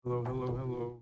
Hello, hello, hello.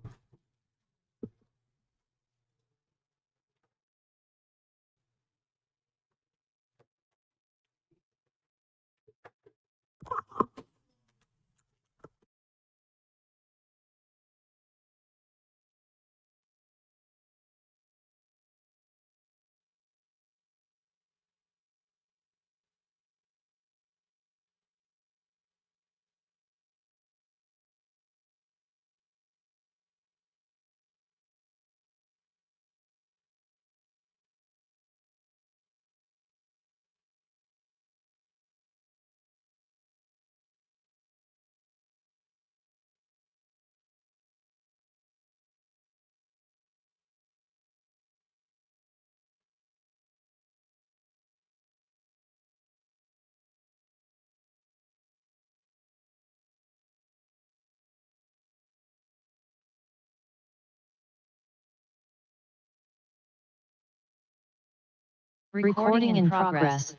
Recording in progress.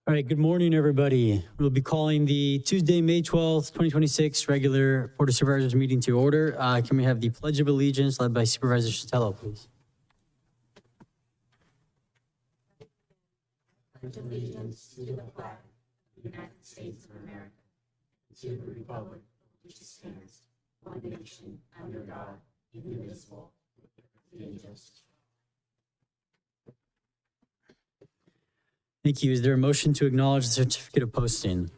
All right, good morning, everybody. We'll be calling the Tuesday, May 12th, 2026 regular Board of Supervisors meeting to order. Can we have the Pledge of Allegiance led by Supervisor Sotelo, please? Pledge allegiance to the flag of the United States of America, to the republic which stands, one nation, under God, indivisible, with liberty and justice. Thank you. Is there a motion to acknowledge the certificate of posting?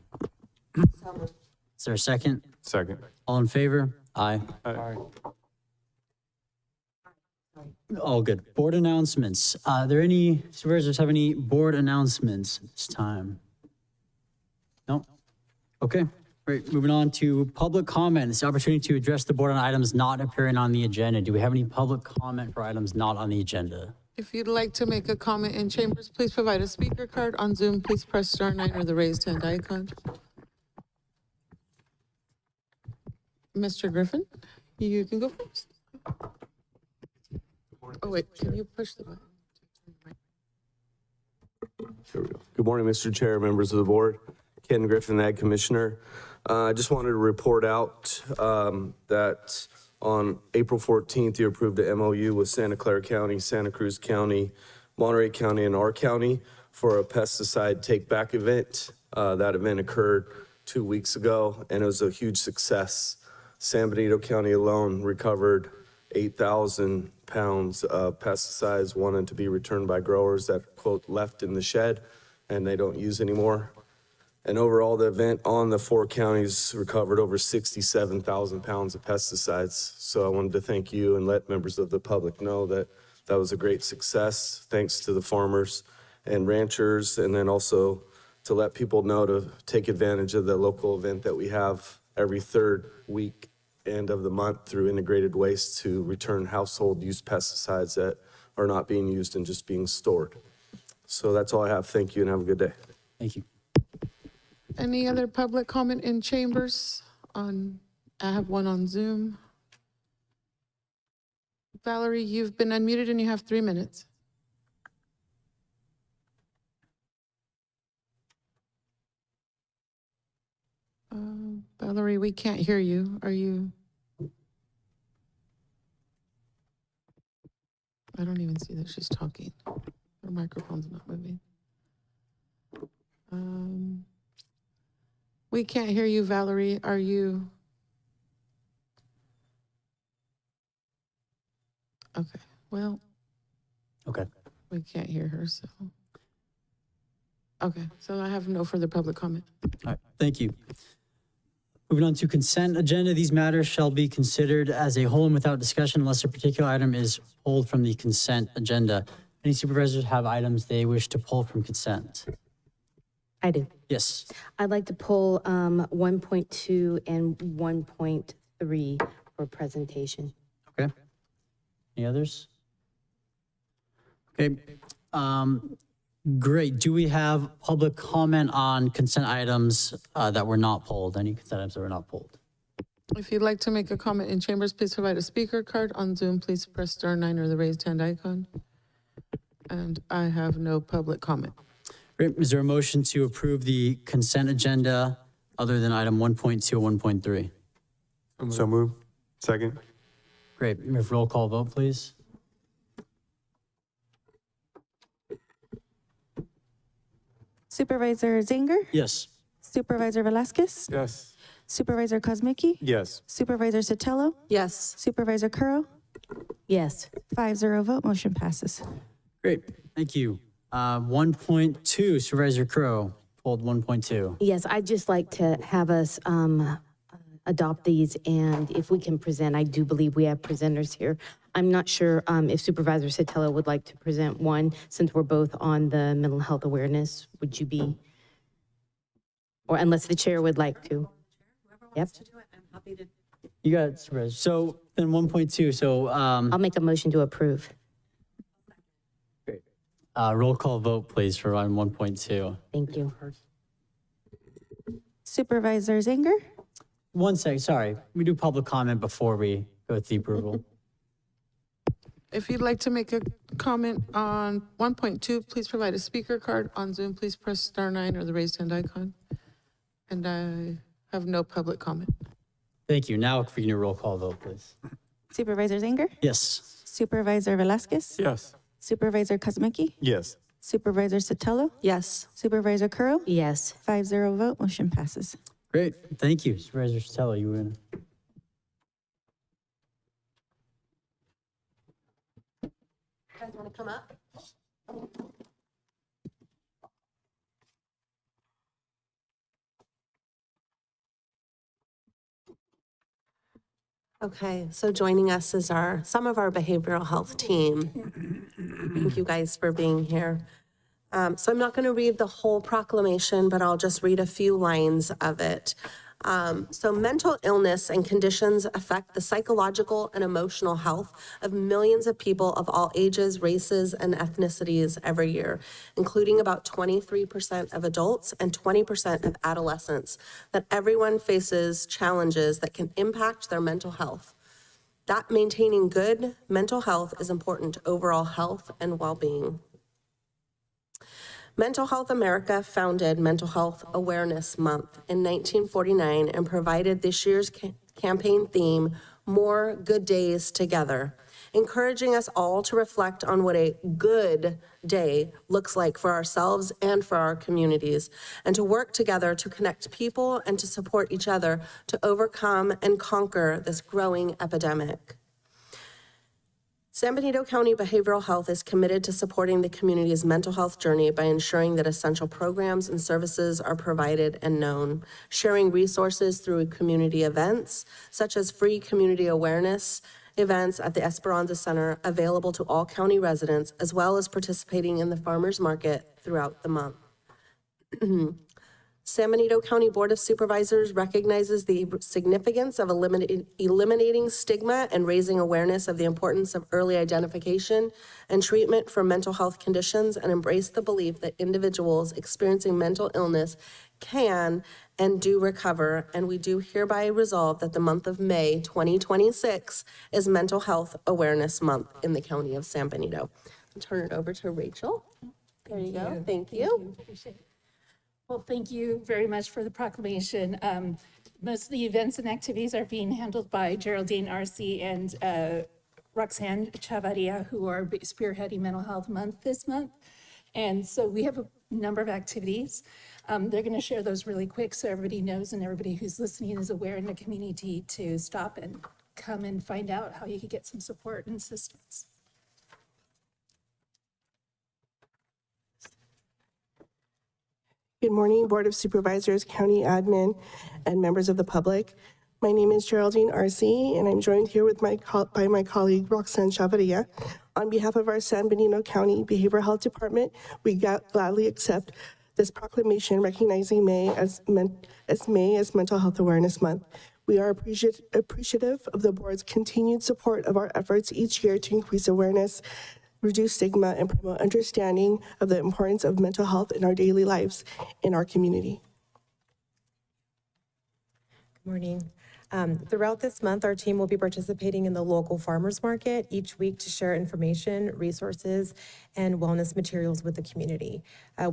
Is there a second? Second. All in favor? Aye. Aye. All good. Board announcements. Are there any supervisors have any board announcements this time? No? Okay. Great. Moving on to public comment. It's the opportunity to address the board on items not appearing on the agenda. Do we have any public comment for items not on the agenda? If you'd like to make a comment in chambers, please provide a speaker card. On Zoom, please press *9 or the raised hand icon. Mr. Griffin, you can go first. Oh, wait, can you push the button? There we go. Good morning, Mr. Chair, members of the board. Ken Griffin, Ag Commissioner. I just wanted to report out that on April 14th, you approved a MOU with Santa Clara County, Santa Cruz County, Monterey County, and our county for a pesticide take-back event. That event occurred 2 weeks ago, and it was a huge success. San Benito County alone recovered 8,000 pounds of pesticides wanted to be returned by growers that, quote, left in the shed and they don't use anymore. And overall, the event on the 4 counties recovered over 67,000 pounds of pesticides. So I wanted to thank you and let members of the public know that that was a great success, thanks to the farmers and ranchers, and then also to let people know to take advantage of the local event that we have every third week end of the month through integrated waste to return household use pesticides that are not being used and just being stored. So that's all I have. Thank you and have a good day. Thank you. Any other public comment in chambers? I have one on Zoom. Valerie, you've been unmuted and you have 3 minutes. Valerie, we can't hear you. Are you? I don't even see that she's talking. Her microphone's not moving. We can't hear you, Valerie. Are you? Okay, well. Okay. We can't hear her, so. Okay, so I have no further public comment. All right. Thank you. Moving on to consent agenda, these matters shall be considered as a whole and without discussion unless a particular item is pulled from the consent agenda. Any supervisors have items they wish to pull from consent? I do. Yes. I'd like to pull 1.2 and 1.3 for presentation. Okay. Any others? Okay. Great. Do we have public comment on consent items that were not pulled? Any consent items that were not pulled? If you'd like to make a comment in chambers, please provide a speaker card. On Zoom, please press star 9 or the raised hand icon. And I have no public comment. Great. Is there a motion to approve the consent agenda other than item 1.2 or 1.3? So moved. Second. Great. If roll call vote, please. Supervisor Zanger? Yes. Supervisor Velasquez? Yes. Supervisor Kozmicki? Yes. Supervisor Sotelo? Yes. Supervisor Curro? Yes. 5-0 vote, motion passes. Great. Thank you. 1.2, Supervisor Crow, pulled 1.2. Yes, I'd just like to have us adopt these, and if we can present, I do believe we have presenters here. I'm not sure if Supervisor Sotelo would like to present one, since we're both on the mental health awareness. Would you be? Or unless the chair would like to. Yep. You got it, Supervisor. So then 1.2, so I'll make a motion to approve. great. Roll call vote, please, for item 1.2. Thank you. Supervisor Zanger? 1 second, sorry. We do public comment before we go with the approval. If you'd like to make a comment on 1.2, please provide a speaker card. On Zoom, please press star 9 or the raised hand icon. And I have no public comment. Thank you. Now if we can do a roll call vote, please. Supervisor Zanger? Yes. Supervisor Velasquez? Yes. Supervisor Kozmicki? Yes. Supervisor Sotelo? Yes. Supervisor Curro? Yes. 5-0 vote, motion passes. Great. Thank you. Supervisor Stella, you win. Guys want to come up? Okay, so joining us is some of our behavioral health team. Thank you guys for being here. So I'm not going to read the whole proclamation, but I'll just read a few lines of it. So mental illness and conditions affect the psychological and emotional health of millions of people of all ages, races, and ethnicities every year, including about 23% of adults and 20% of adolescents, that everyone faces challenges that can impact their mental health. That maintaining good mental health is important to overall health and well-being. Mental Health America founded Mental Health Awareness Month in 1949 and provided this year's campaign theme, More Good Days Together, encouraging us all to reflect on what a good day looks like for ourselves and for our communities, and to work together to connect people and to support each other to overcome and conquer this growing epidemic. San Benito County Behavioral Health is committed to supporting the community's mental health journey by ensuring that essential programs and services are provided and known, sharing resources through community events, such as free community awareness events at the Esperanza Center available to all county residents, as well as participating in the farmers market throughout the month. San Benito County Board of Supervisors recognizes the significance of eliminating stigma and raising awareness of the importance of early identification and treatment for mental health conditions, and embrace the belief that individuals experiencing mental illness can and do recover. And we do hereby resolve that the month of May 2026 is Mental Health Awareness Month in the County of San Benito. I'll turn it over to Rachel. There you go. Thank you. Appreciate it. Well, thank you very much for the proclamation. Most of the events and activities are being handled by Geraldine Arce and Roxanne Chavarria, who are spearheading Mental Health Month this month. And so we have a number of activities. They're going to share those really quick so everybody knows and everybody who's listening is aware in the community to stop and come and find out how you can get some support and assistance. Good morning, Board of Supervisors, County Admin, and members of the public. My name is Geraldine Arce, and I'm joined here with by my colleague Roxanne Chavarria. On behalf of our San Benito County Behavioral Health Department, we gladly accept this proclamation recognizing May as Mental Health Awareness Month. We are appreciative of the board's continued support of our efforts each year to increase awareness, reduce stigma, and promote understanding of the importance of mental health in our daily lives in our community. Good morning. Throughout this month, our team will be participating in the local farmers market each week to share information, resources, and wellness materials with the community.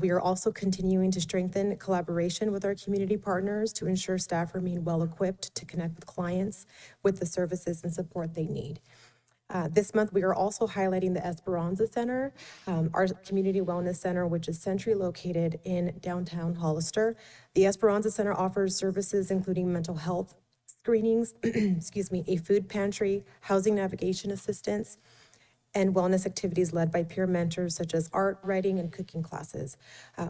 We are also continuing to strengthen collaboration with our community partners to ensure staff remain well-equipped to connect with clients with the services and support they need. This month, we are also highlighting the Esperanza Center, our community wellness center, which is centrally located in downtown Hollister. The Esperanza Center offers services including mental health screenings, a food pantry, housing navigation assistance, and wellness activities led by peer mentors such as art, writing, and cooking classes.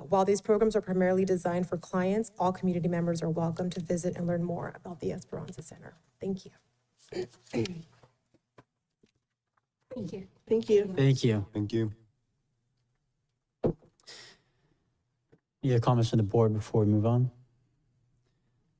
While these programs are primarily designed for clients, all community members are welcome to visit and learn more about the Esperanza Center. Thank you. Thank you. Thank you. Thank you. Thank you. Any other comments from the board before we move on?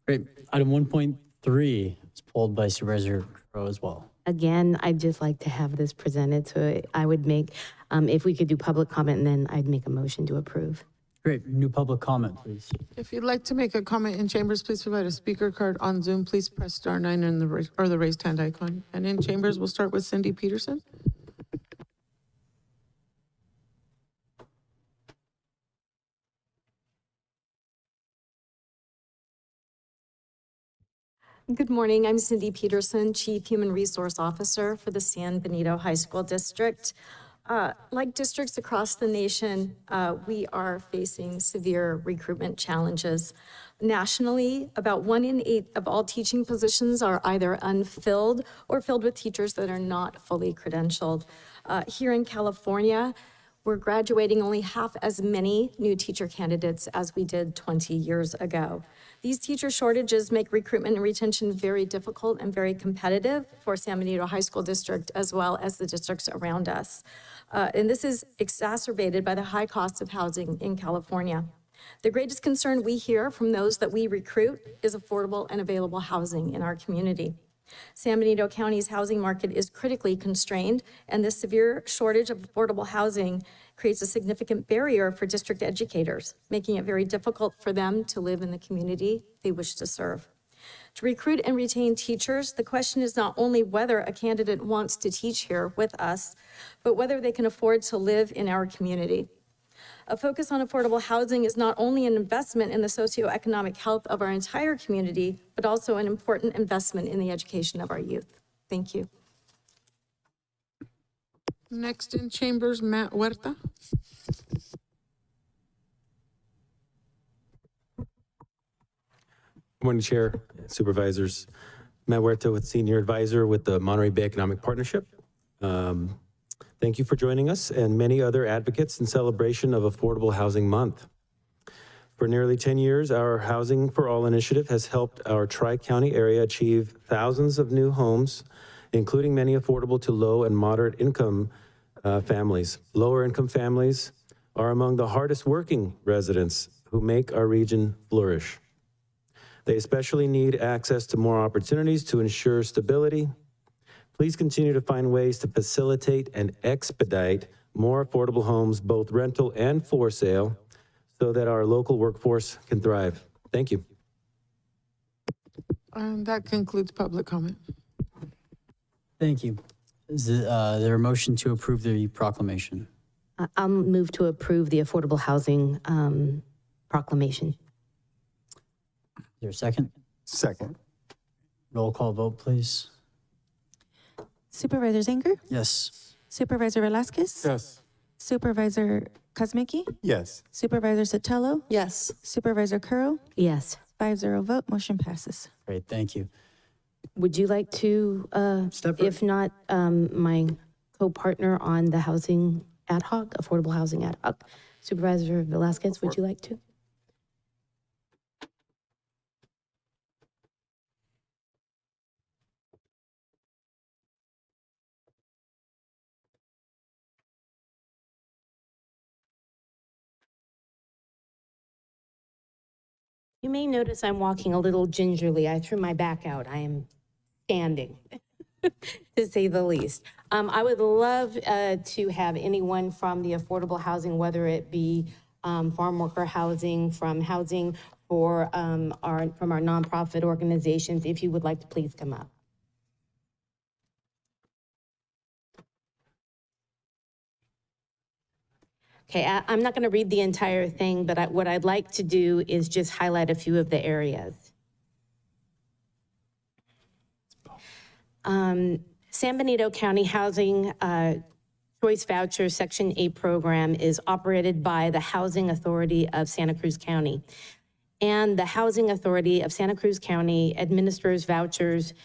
Great. Item 1.3 is pulled by Supervisor Crowe as well. Again, I'd just like to have this presented, so I would make, if we could do public comment, and then I'd make a motion to approve. Great. New public comment, please. If you'd like to make a comment in chambers, please provide a speaker card on Zoom. Please press star 9 and the raised hand icon. And in chambers, we'll start with Cindy Peterson. Good morning. I'm Cindy Peterson, Chief Human Resource Officer for the San Benito High School District. Like districts across the nation, we are facing severe recruitment challenges. Nationally, about 1 in 8 of all teaching positions are either unfilled or filled with teachers that are not fully credentialed. Here in California, we're graduating only half as many new teacher candidates as we did 20 years ago. These teacher shortages make recruitment and retention very difficult and very competitive for San Benito High School District as well as the districts around us. And this is exacerbated by the high cost of housing in California. The greatest concern we hear from those that we recruit is affordable and available housing in our community. San Benito County's housing market is critically constrained, and this severe shortage of affordable housing creates a significant barrier for district educators, making it very difficult for them to live in the community they wish to serve. To recruit and retain teachers, the question is not only whether a candidate wants to teach here with us, but whether they can afford to live in our community. A focus on affordable housing is not only an investment in the socioeconomic health of our entire community, but also an important investment in the education of our youth. Thank you. Next in chambers, Matt Huerta. Good morning, Chair, Supervisors. Matt Huerta with Senior Advisor with the Monterey Bay Economic Partnership. Thank you for joining us and many other advocates in celebration of Affordable Housing Month. For nearly 10 years, our Housing for All initiative has helped our Tri-County area achieve thousands of new homes, including many affordable to low and moderate income families. Lower income families are among the hardest working residents who make our region flourish. They especially need access to more opportunities to ensure stability. Please continue to find ways to facilitate and expedite more affordable homes, both rental and for sale, so that our local workforce can thrive. Thank you. And that concludes public comment. Thank you. Is there a motion to approve the proclamation? I'll move to approve the affordable housing proclamation. Is there a second? Second. Roll call vote, please. Supervisor Zanger? Yes. Supervisor Velasquez? Yes. Supervisor Kazmicki? Yes. Supervisor Sotelo? Yes. Supervisor Curl? Yes. 5-0 vote, motion passes. Great, thank you. Would you like to, Step if not, my co-partner on the housing ad hoc, affordable housing ad hoc, Supervisor Velasquez, would you like to? You may notice I'm walking a little gingerly. I threw my back out. I am standing, to say the least. I would love to have anyone from the affordable housing, whether it be farm worker housing, from housing for from our nonprofit organizations, if you would like to please come up. Okay, I'm not going to read the entire thing, but what I'd like to do is just highlight a few of the areas. San Benito County Housing Choice Voucher Section 8 program is operated by the Housing Authority of Santa Cruz County. And the Housing Authority of Santa Cruz County administers vouchers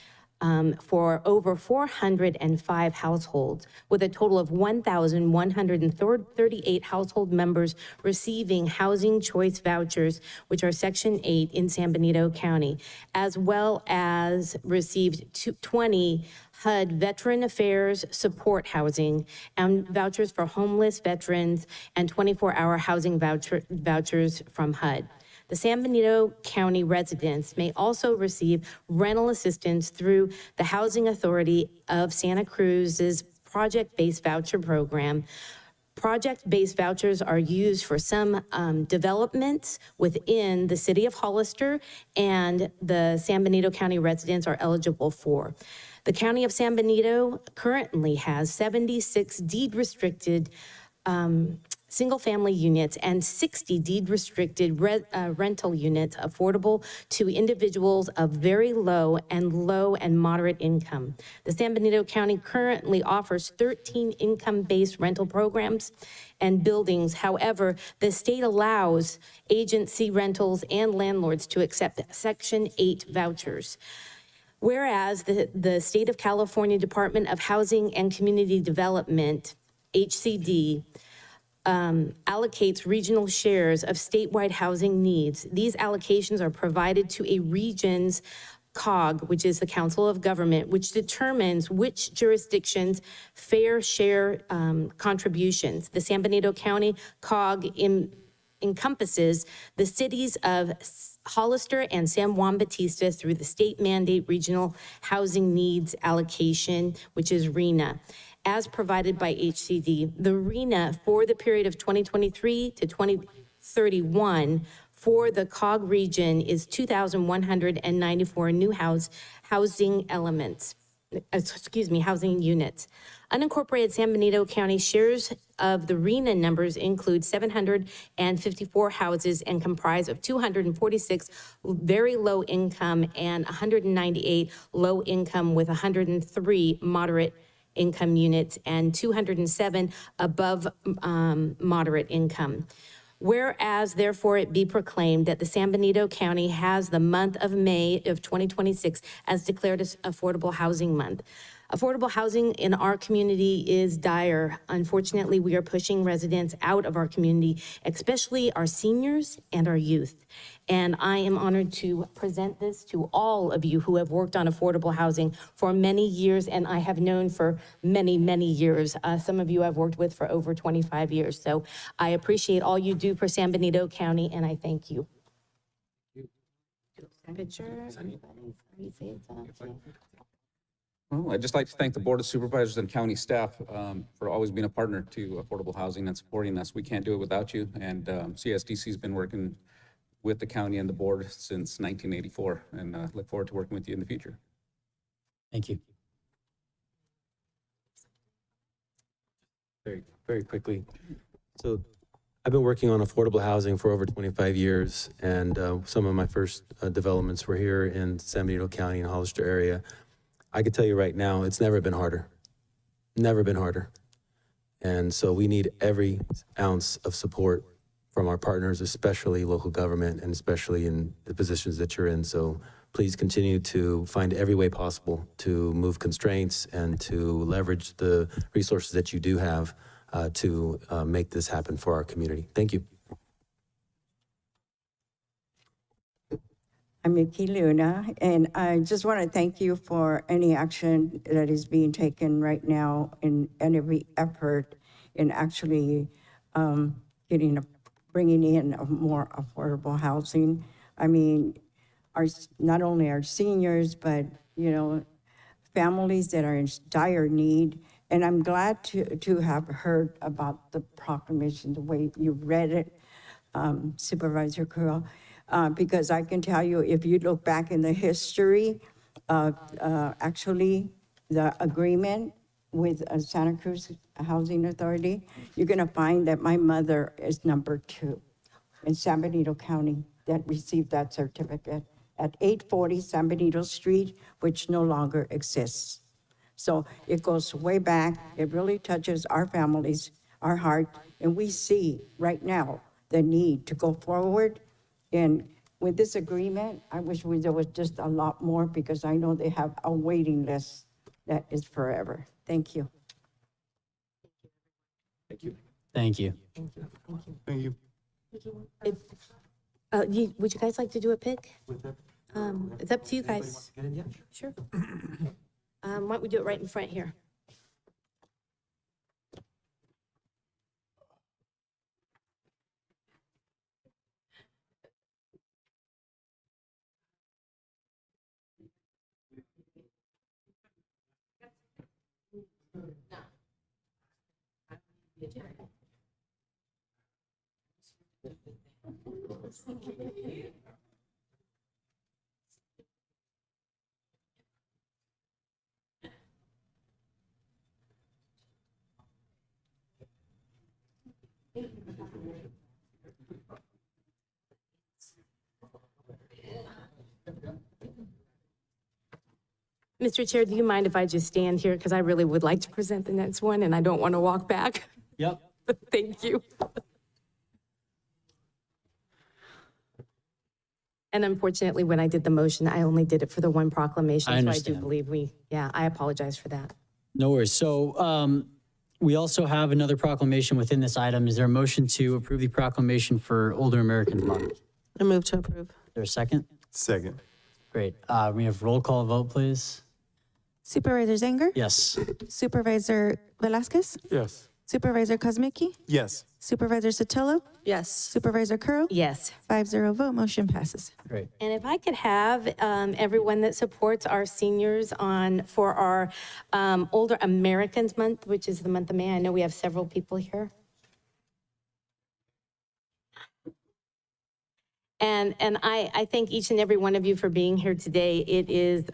for over 405 households, with a total of 1,138 household members receiving housing choice vouchers, which are Section 8 in San Benito County, as well as received 20 HUD Veteran Affairs Support Housing and vouchers for homeless veterans and 24-hour housing vouchers from HUD. The San Benito County residents may also receive rental assistance through the Housing Authority of Santa Cruz's project-based voucher program. Project-based vouchers are used for some developments within the city of Hollister, and the San Benito County residents are eligible for. The County of San Benito currently has 76 deed-restricted single-family units and 60 deed-restricted rental units affordable to individuals of very low and moderate income. The San Benito County currently offers 13 income-based rental programs and buildings. However, the state allows agency rentals and landlords to accept Section 8 vouchers. Whereas the State of California Department of Housing and Community Development, HCD, allocates regional shares of statewide housing needs. These allocations are provided to a region's COG, which is the Council of Government, which determines which jurisdictions fair share contributions. The San Benito County COG encompasses the cities of Hollister and San Juan Bautista through the state mandate regional housing needs allocation, which is RHNA. As provided by HCD, the RHNA for the period of 2023 to 2031 for the COG region is 2,194 new housing units. Unincorporated San Benito County shares of the RHNA numbers include 754 houses and comprise of 246 very low income and 198 low income, with 103 moderate income units and 207 above moderate income. Whereas, therefore, it be proclaimed that the San Benito County has the month of May of 2026 as declared as Affordable Housing Month. Affordable housing in our community is dire. Unfortunately, we are pushing residents out of our community, especially our seniors and our youth. And I am honored to present this to all of you who have worked on affordable housing for many years, and I have known for many, many years. Some of you I've worked with for over 25 years. So I appreciate all you do for San Benito County, and I thank you. Picture. Well, I'd just like to thank the Board of Supervisors and county staff for always being a partner to affordable housing and supporting us. We can't do it without you. And CSDC has been working with the county and the board since 1984, and look forward to working with you in the future. Thank you. Very quickly. So I've been working on affordable housing for over 25 years, and some of my first developments were here in San Benito County and Hollister area. I can tell you right now, it's never been harder. Never been harder. And so we need every ounce of support from our partners, especially local government, and especially in the positions that you're in. So please continue to find every way possible to move constraints and to leverage the resources that you do have to make this happen for our community. Thank you. I'm Mickey Luna, and I just want to thank you for any action that is being taken right now and every effort in actually bringing in more affordable housing. I mean, not only our seniors, but, families that are in dire need. And I'm glad to have heard about the proclamation, the way you read it, Supervisor Curl, because I can tell you, if you look back in the history of actually the agreement with Santa Cruz Housing Authority, you're gonna find that my mother is number 2 in San Benito County that received that certificate at 840 San Benito Street, which no longer exists. So it goes way back. It really touches our families, our heart, and we see right now the need to go forward. And with this agreement, I wish there was just a lot more, because I know they have a waiting list that is forever. Thank you. Thank you. Thank you. Would you guys like to do a pick? It's up to you guys. Sure. Why don't we do it right in front here? Mr. Chair, do you mind if I just stand here? Because I really would like to present the next one, and I don't want to walk back. Yep. Thank you. And unfortunately, when I did the motion, I only did it for the one proclamation. I So I do understand. believe I apologize for that. No worries. So we also have another proclamation within this item. Is there a motion to approve the proclamation for Older Americans Month? I move to approve. Is there a second? Second. Great. We have roll call vote, please. Supervisor Zanger? Yes. Supervisor Velasquez? Yes. Supervisor Kozmicki? Yes. Supervisor Sotelo? Yes. Supervisor Curl? Yes. 5-0 vote, motion passes. Great. And if I could have everyone that supports our seniors for our Older Americans Month, which is the month of May. I know we have several people here. And I thank each and every one of you for being here today. It is,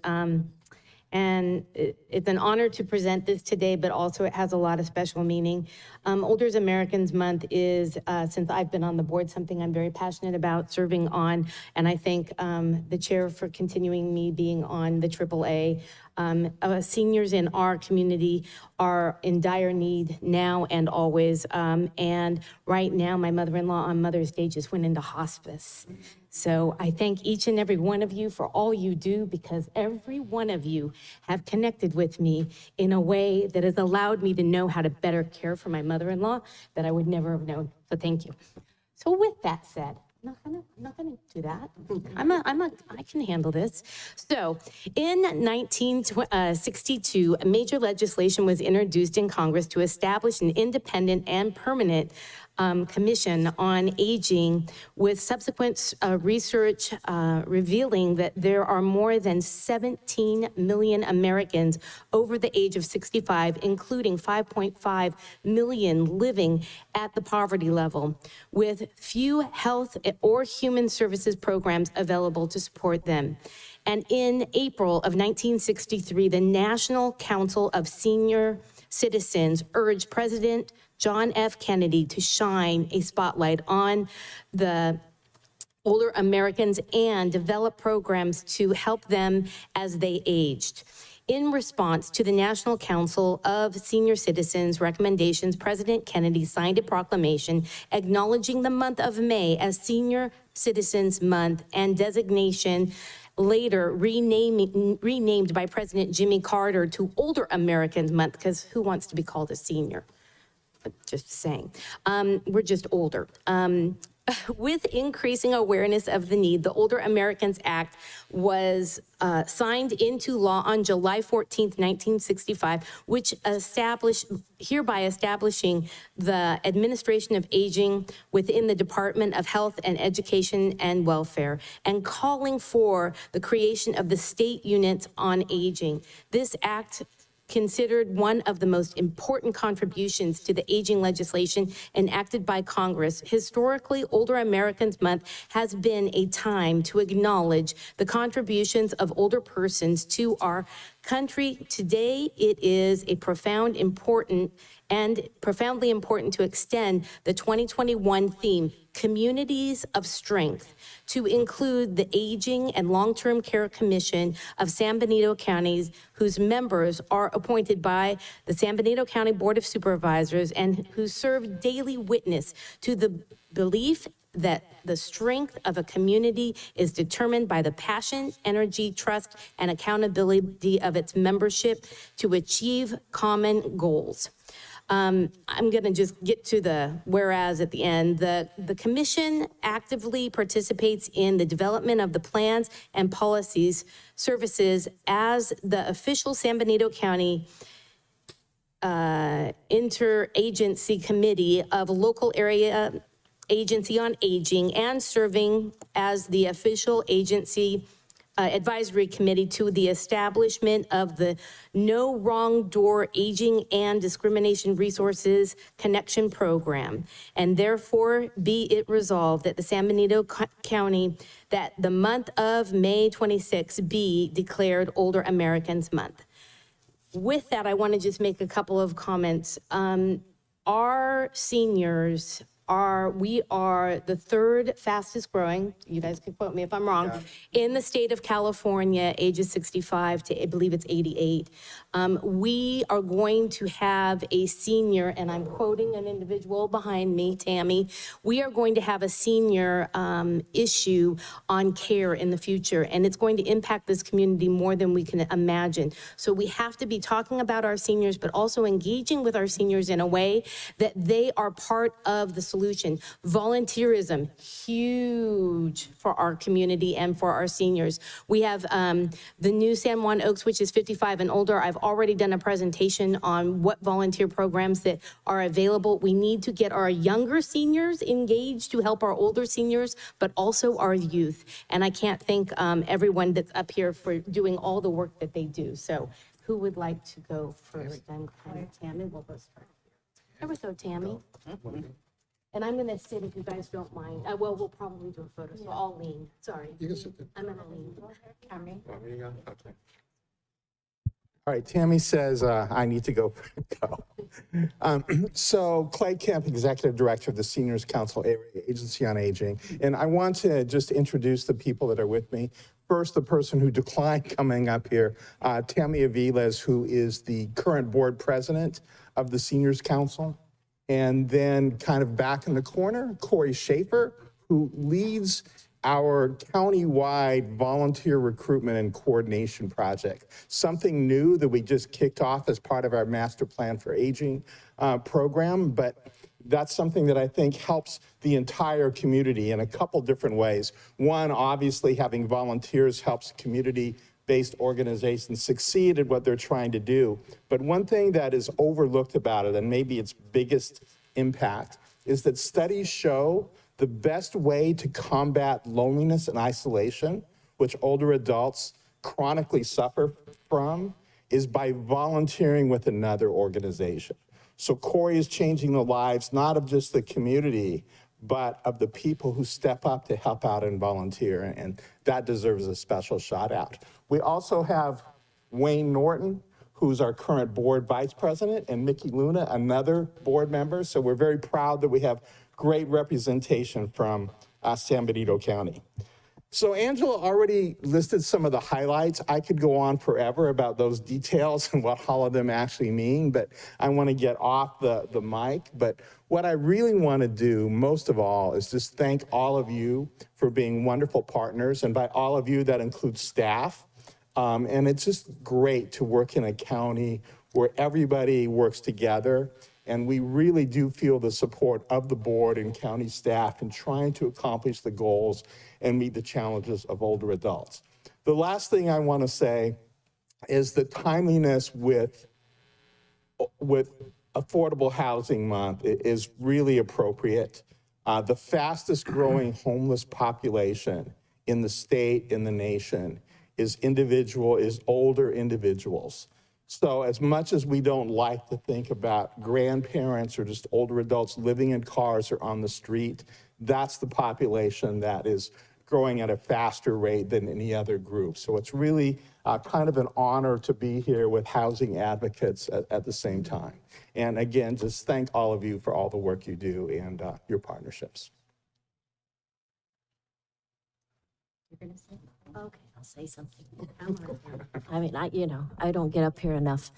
it's an honor to present this today, but also it has a lot of special meaning. Older Americans Month is, since I've been on the board, something I'm very passionate about serving on, and I thank the chair for continuing me being on the AAA. Seniors in our community are in dire need now and always. And right now, my mother-in-law on Mother's Day just went into hospice. So I thank each and every one of you for all you do, because every one of you have connected with me in a way that has allowed me to know how to better care for my mother-in-law that I would never have known. So thank you. So with that said, I'm not gonna do that. I can handle this. So in 1962, major legislation was introduced in Congress to establish an independent and permanent Commission on Aging, with subsequent research revealing that there are more than 17 million Americans over the age of 65, including 5.5 million living at the poverty level, with few health or human services programs available to support them. And in April of 1963, the National Council of Senior Citizens urged President John F. Kennedy to shine a spotlight on the older Americans and develop programs to help them as they aged. In response to the National Council of Senior Citizens recommendations, President Kennedy signed a proclamation acknowledging the month of May as Senior Citizens Month, and designation later renamed by President Jimmy Carter to Older Americans Month, because who wants to be called a senior? Just saying. We're just older. With increasing awareness of the need, the Older Americans Act was signed into law on July 14th, 1965, which hereby establishing the Administration of Aging within the Department of Health and Education and Welfare, and calling for the creation of the state units on aging. This act considered one of the most important contributions to the aging legislation enacted by Congress. Historically, Older Americans Month has been a time to acknowledge the contributions of older persons to our country. Today, it is a profoundly important to extend the 2021 theme, Communities of Strength, to include the Aging and Long-Term Care Commission of San Benito counties, whose members are appointed by the San Benito County Board of Supervisors and who serve daily witness to the belief that the strength of a community is determined by the passion, energy, trust, and accountability of its membership to achieve common goals. I'm going to just get to the whereas at the end. The commission actively participates in the development of the plans and policies, services as the official San Benito County interagency committee of local area agency on aging, and serving as the official agency advisory committee to the establishment of the No Wrong Door Aging and Discrimination Resources Connection Program. And therefore, be it resolved that the San Benito County, that the month of May 26 be declared Older Americans Month. With that, I want to just make a couple of comments. Our seniors we are the third fastest growing, you guys can quote me if I'm wrong, in the state of California, ages 65 to I believe it's 88. We are going to have a senior, and I'm quoting an individual behind me, Tammy, we are going to have a senior issue on care in the future, and it's going to impact this community more than we can imagine. So we have to be talking about our seniors, but also engaging with our seniors in a way that they are part of the solution. Volunteerism, huge for our community and for our seniors. We have the new San Juan Oaks, which is 55 and older. I've already done a presentation on what volunteer programs that are available. We need to get our younger seniors engaged to help our older seniors, but also our youth. And I can't thank everyone that's up here for doing all the work that they do. So who would like to go first? Tammy, we'll go start. There we go, Tammy. And I'm gonna sit if you guys don't mind. Well, we'll probably do a photo, so I'll lean. Sorry. You can sit there. I'm gonna lean. Tammy. Okay. All right, Tammy says I need to go. So Clay Kemp, Executive Director of the Seniors Council Area Agency on Aging. And I want to just introduce the people that are with me. First, the person who declined coming up here, Tammy Aviles, who is the current board president of the Seniors Council. And then kind of back in the corner, Corey Schaefer, who leads our county-wide volunteer recruitment and coordination project. Something new that we just kicked off as part of our Master Plan for Aging program, but that's something that I think helps the entire community in a couple different ways. One, obviously having volunteers helps community-based organizations succeed at what they're trying to do. But one thing that is overlooked about it, and maybe its biggest impact, is that studies show the best way to combat loneliness and isolation, which older adults chronically suffer from, is by volunteering with another organization. So Corey is changing the lives, not of just the community, but of the people who step up to help out and volunteer, and that deserves a special shout out. We also have Wayne Norton, who's our current board vice president, and Mickey Luna, another board member. So we're very proud that we have great representation from San Benito County. So Angela already listed some of the highlights. I could go on forever about those details and what all of them actually mean, but I want to get off the mic. But what I really want to do most of all is just thank all of you for being wonderful partners. And by all of you, that includes staff. And it's just great to work in a county where everybody works together And we really do feel the support of the board and county staff in trying to accomplish the goals and meet the challenges of older adults. The last thing I want to say is the timeliness with Affordable Housing Month is really appropriate. The fastest growing homeless population in the state, in the nation, is older individuals. So as much as we don't like to think about grandparents or just older adults living in cars or on the street, that's the population that is growing at a faster rate than any other group. So it's really kind of an honor to be here with housing advocates at the same time. And again, just thank all of you for all the work you do and your partnerships. Okay, I'll say something. I mean, I don't get up here enough.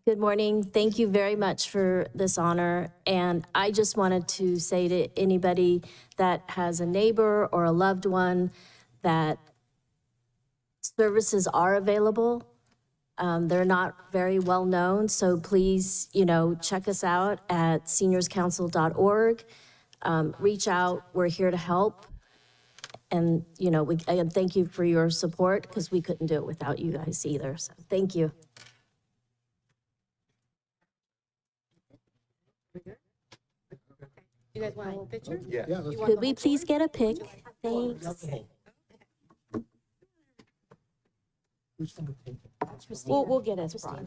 Good morning. Thank you very much for this honor. And I just wanted to say to anybody that has a neighbor or a loved one that services are available. They're not very well known, so please, check us out at seniorscouncil.org. Reach out. We're here to help. And, again, thank you for your support because we couldn't do it without you guys either. So thank you. You guys want a picture? Yeah. Could we please get a pic? Thanks. We'll get us, Brian.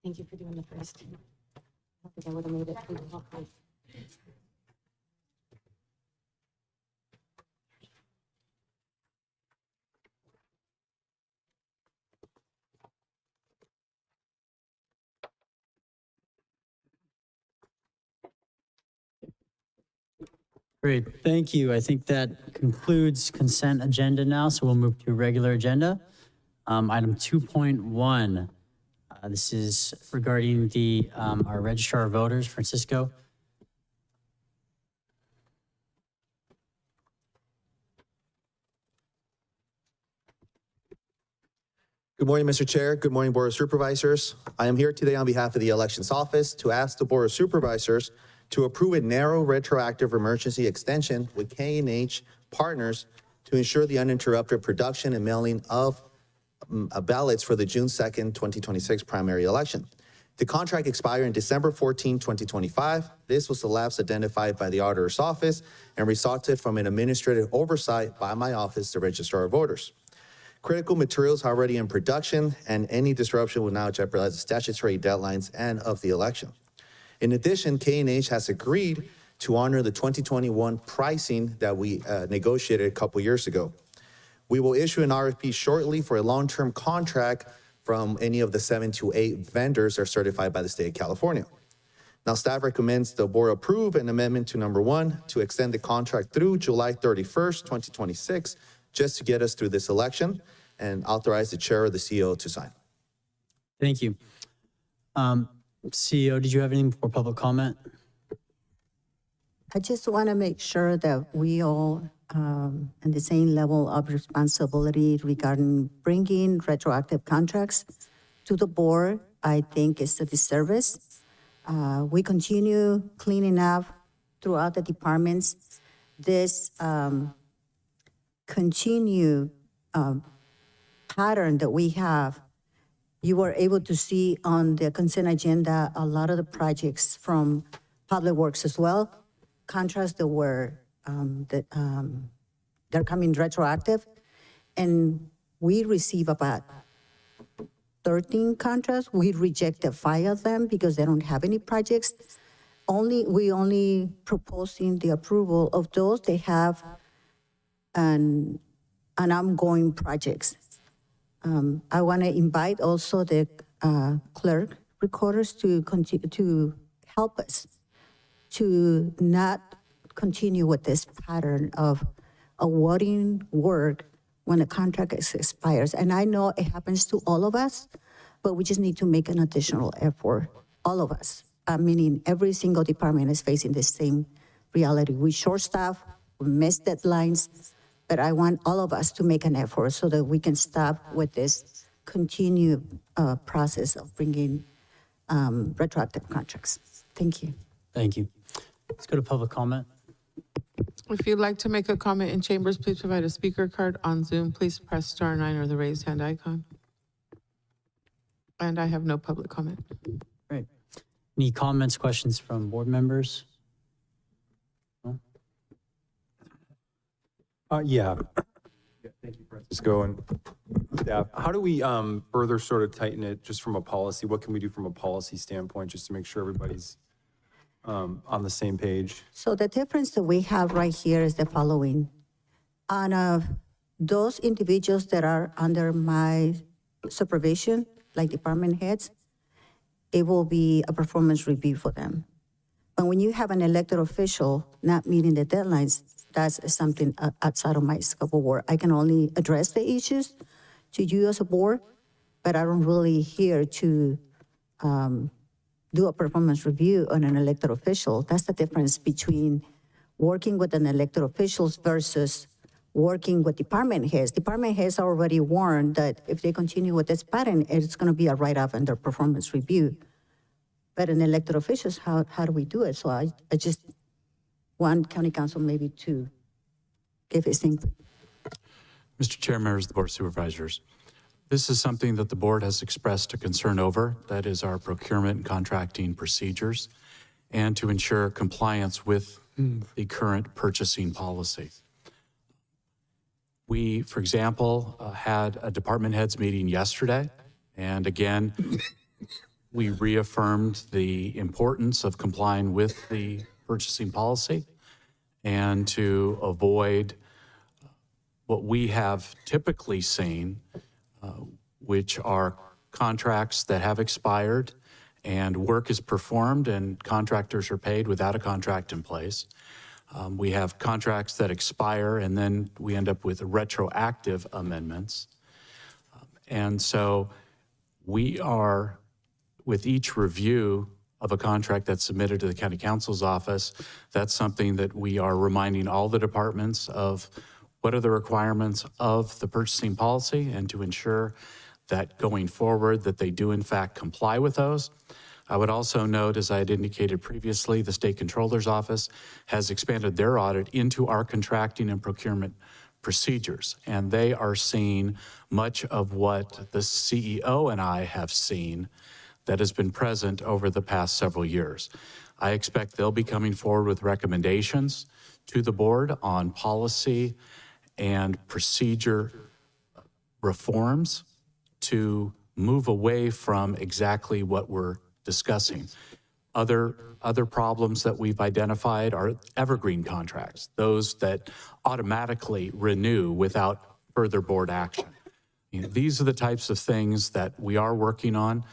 Thank you for doing the first. I don't think I would have made it through the whole thing. Great, thank you. I think that concludes consent agenda now, so we'll move to regular agenda. Item 2.1, this is regarding our registrar of voters, Francisco. Good morning, Mr. Chair. Good morning, Board of Supervisors. I am here today on behalf of the Elections Office to ask the Board of Supervisors to approve a narrow retroactive emergency extension with K&H Partners to ensure the uninterrupted production and mailing of ballots for the June 2nd, 2026 primary election. The contract expired in December 14, 2025. This was the lapse identified by the Auditor's Office and resulted from an administrative oversight by my office, the Registrar of Voters. Critical materials are already in production, and any disruption will now jeopardize the statutory deadlines and of the election. In addition, K&H has agreed to honor the 2021 pricing that we negotiated a couple years ago. We will issue an RFP shortly for a long-term contract from any of the 7 to 8 vendors that are certified by the state of California. Now, staff recommends the board approve an amendment to number 1 to extend the contract through July 31st, 2026, just to get us through this election, and authorize the chair or the CEO to sign. Thank you. CEO, did you have anything for public comment? I just want to make sure that we all in the same level of responsibility regarding bringing retroactive contracts to the board. I think it's a disservice. We continue cleaning up throughout the departments. This continued pattern that we have, you were able to see on the consent agenda a lot of the projects from Public Works as well, contracts that were they're coming retroactive, and we receive about 13 contracts. We rejected 5 of them because they don't have any projects. we only proposing the approval of those that have an ongoing projects. I want to invite also the clerk recorders to continue to help us to not continue with this pattern of awarding work when a contract expires. And I know it happens to all of us, but we just need to make an additional effort, all of us. Meaning every single department is facing the same reality. We short staff, we miss deadlines, but I want all of us to make an effort so that we can stop with this continued process of bringing retroactive contracts. Thank you. Thank you. Let's go to public comment. If you'd like to make a comment in chambers, please provide a speaker card. On Zoom, please press *9 or the raised hand icon. And I have no public comment. Great. Any comments, questions from board members? No? Yeah. Thank you, Francisco and staff. How do we further sort of tighten it just from a policy? What can we do from a policy standpoint just to make sure everybody's on the same page? So the difference that we have right here is the following. On those individuals that are under my supervision, like department heads, it will be a performance review for them. But when you have an elected official not meeting the deadlines, that's something outside of my scope of work. I can only address the issues to you as a board, but I don't really here to do a performance review on an elected official. That's the difference between working with an elected officials versus working with department heads. Department heads are already warned that if they continue with this pattern, it's going to be a write-off in their performance review. But in elected officials, how do we do it? So I just want county council maybe to give his input. Mr. Chair, members of the Board of Supervisors, this is something that the board has expressed a concern over. That is our procurement and contracting procedures, and to ensure compliance with the current purchasing policy. We, for example, had a department heads meeting yesterday, and again, we reaffirmed the importance of complying with the purchasing policy and to avoid what we have typically seen, which are contracts that have expired and work is performed and contractors are paid without a contract in place. We have contracts that expire and then we end up with retroactive amendments. And so we are, with each review of a contract that's submitted to the county council's office, that's something that we are reminding all the departments of what are the requirements of the purchasing policy and to ensure that going forward that they do in fact comply with those. I would also note, as I had indicated previously, the State Controller's Office has expanded their audit into our contracting and procurement procedures, and they are seeing much of what the CEO and I have seen that has been present over the past several years. I expect they'll be coming forward with recommendations to the board on policy and procedure reforms to move away from exactly what we're discussing. Other problems that we've identified are evergreen contracts, those that automatically renew without further board action. You know, these are the types of things that we are working on.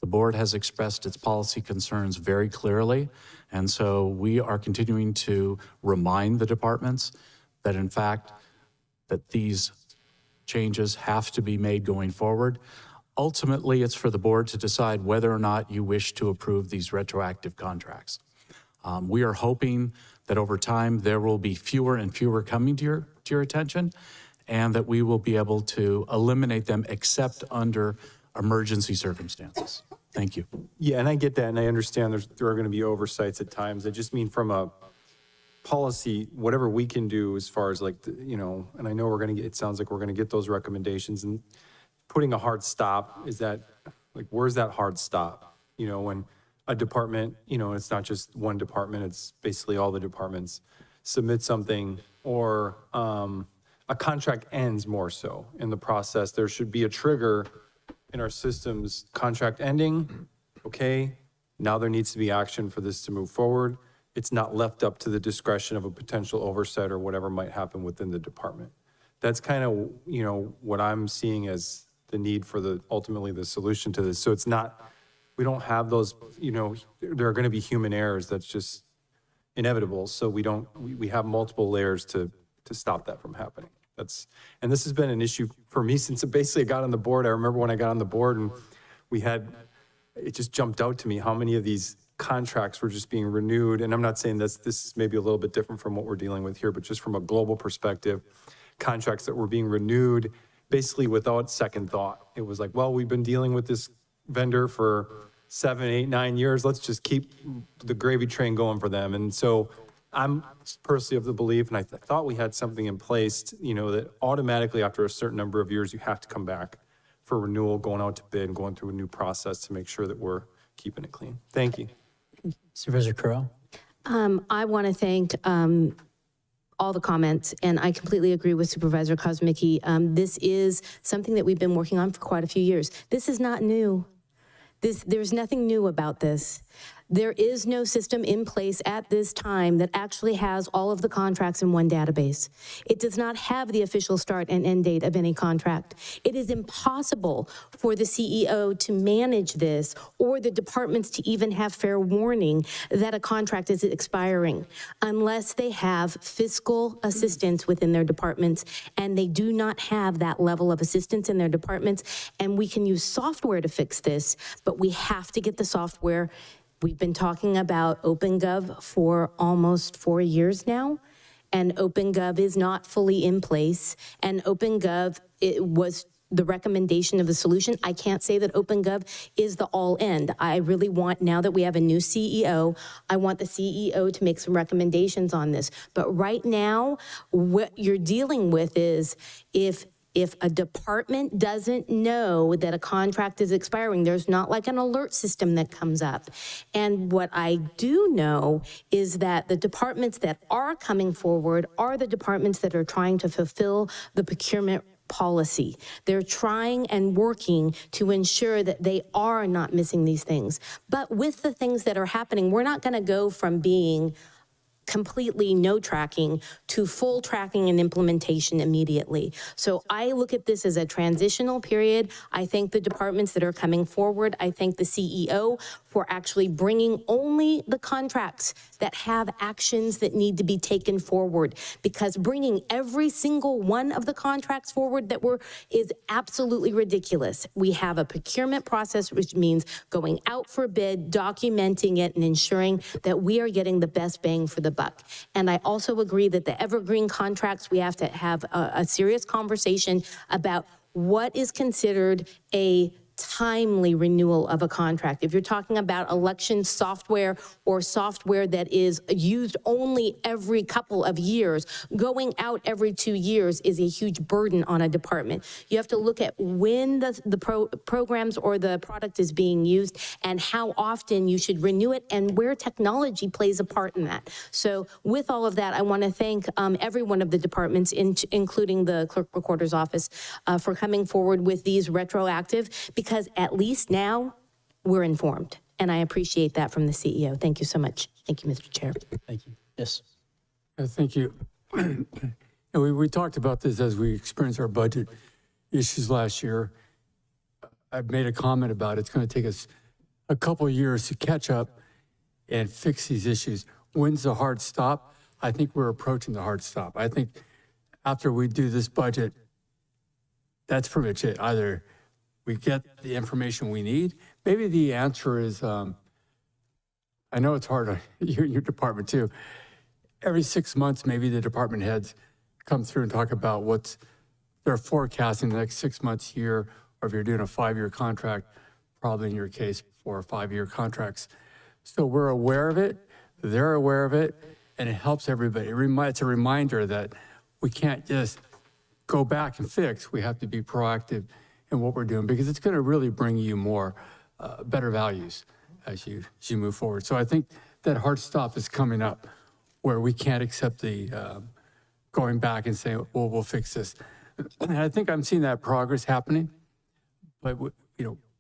The board has expressed its policy concerns very clearly, and so we are continuing to remind the departments that in fact that these changes have to be made going forward. Ultimately, it's for the board to decide whether or not you wish to approve these retroactive contracts. We are hoping that over time there will be fewer and fewer coming to your attention, and that we will be able to eliminate them except under emergency circumstances. Thank you. Yeah, and I get that, and I understand there are going to be oversights at times. I just mean from a policy, whatever we can do as far as like, you know, and I know we're going to get, it sounds like we're going to get those recommendations, and putting a hard stop, is that, like, where's that hard stop? You know, when a department, you know, it's not just one department, it's basically all the departments submit something, or a contract ends more so in the process. There should be a trigger in our systems, contract ending, okay, Now there needs to be action for this to move forward. It's not left up to the discretion of a potential oversight or whatever might happen within the department. That's kind of, you know, what I'm seeing as the need for ultimately the solution to this. So it's not, we don't have those, you know, there are going to be human errors. That's just inevitable. So we have multiple layers to stop that from happening. And this has been an issue for me since basically I got on the board. I remember when I got on the board and it just jumped out to me how many of these contracts were just being renewed. And I'm not saying this is maybe a little bit different from what we're dealing with here, but just from a global perspective, contracts that were being renewed basically without second thought. It was like, well, we've been dealing with this vendor for 7, 8, 9 years. Let's just keep the gravy train going for them. And so I'm personally of the belief, and I thought we had something in place, you know, that automatically after a certain number of years, you have to come back for renewal, going out to bid and going through a new process to make sure that we're keeping it clean. Thank you. Supervisor Curl. I want to thank all the comments, and I completely agree with Supervisor Kosmicki. This is something that we've been working on for quite a few years. This is not new. There's nothing new about this. There is no system in place at this time that actually has all of the contracts in one database. It does not have the official start and end date of any contract. It is impossible for the CEO to manage this or the departments to even have fair warning that a contract is expiring unless they have fiscal assistance within their departments, and they do not have that level of assistance in their departments. And we can use software to fix this, but we have to get the software. We've been talking about OpenGov for almost 4 years now, and OpenGov is not fully in place. And OpenGov, it was the recommendation of the solution. I can't say that OpenGov is the all end. I really want, now that we have a new CEO, I want the CEO to make some recommendations on this. But right now, what you're dealing with is if a department doesn't know that a contract is expiring, there's not like an alert system that comes up. And what I do know is that the departments that are coming forward are the departments that are trying to fulfill the procurement policy. They're trying and working to ensure that they are not missing these things. But with the things that are happening, we're not going to go from being completely no tracking to full tracking and implementation immediately. So I look at this as a transitional period. I thank the departments that are coming forward. I thank the CEO for actually bringing only the contracts that have actions that need to be taken forward, because bringing every single one of the contracts forward is absolutely ridiculous. We have a procurement process, which means going out for bid, documenting it, and ensuring that we are getting the best bang for the buck. And I also agree that the evergreen contracts, we have to have a serious conversation about what is considered a timely renewal of a contract. If you're talking about election software or software that is used only every couple of years, going out every 2 years is a huge burden on a department. You have to look at when the programs or the product is being used and how often you should renew it and where technology plays a part in that. So with all of that, I want to thank every one of the departments, including the clerk recorder's office, for coming forward with these retroactive, because at least now we're informed. And I appreciate that from the CEO. Thank you so much. Thank you, Mr. Chair. Thank you. Yes. Thank you. And we talked about this as we experienced our budget issues last year. I've made a comment about it's going to take us a couple of years to catch up and fix these issues. When's the hard stop? I think we're approaching the hard stop. I think after we do this budget, that's pretty much it. Either we get the information we need. Maybe the answer is, I know it's hard on your department too. Every 6 months, maybe the department heads come through and talk about what they're forecasting the next 6 months, year, or if you're doing a 5-year contract, probably in your case, 4 or 5-year contracts. So we're aware of it, they're aware of it, and it helps everybody. It's a reminder that we can't just go back and fix. We have to be proactive in what we're doing, because it's going to really bring you more better values as you move forward. So I think that hard stop is coming up, where we can't accept the going back and saying, well, we'll fix this. And I think I'm seeing that progress happening, but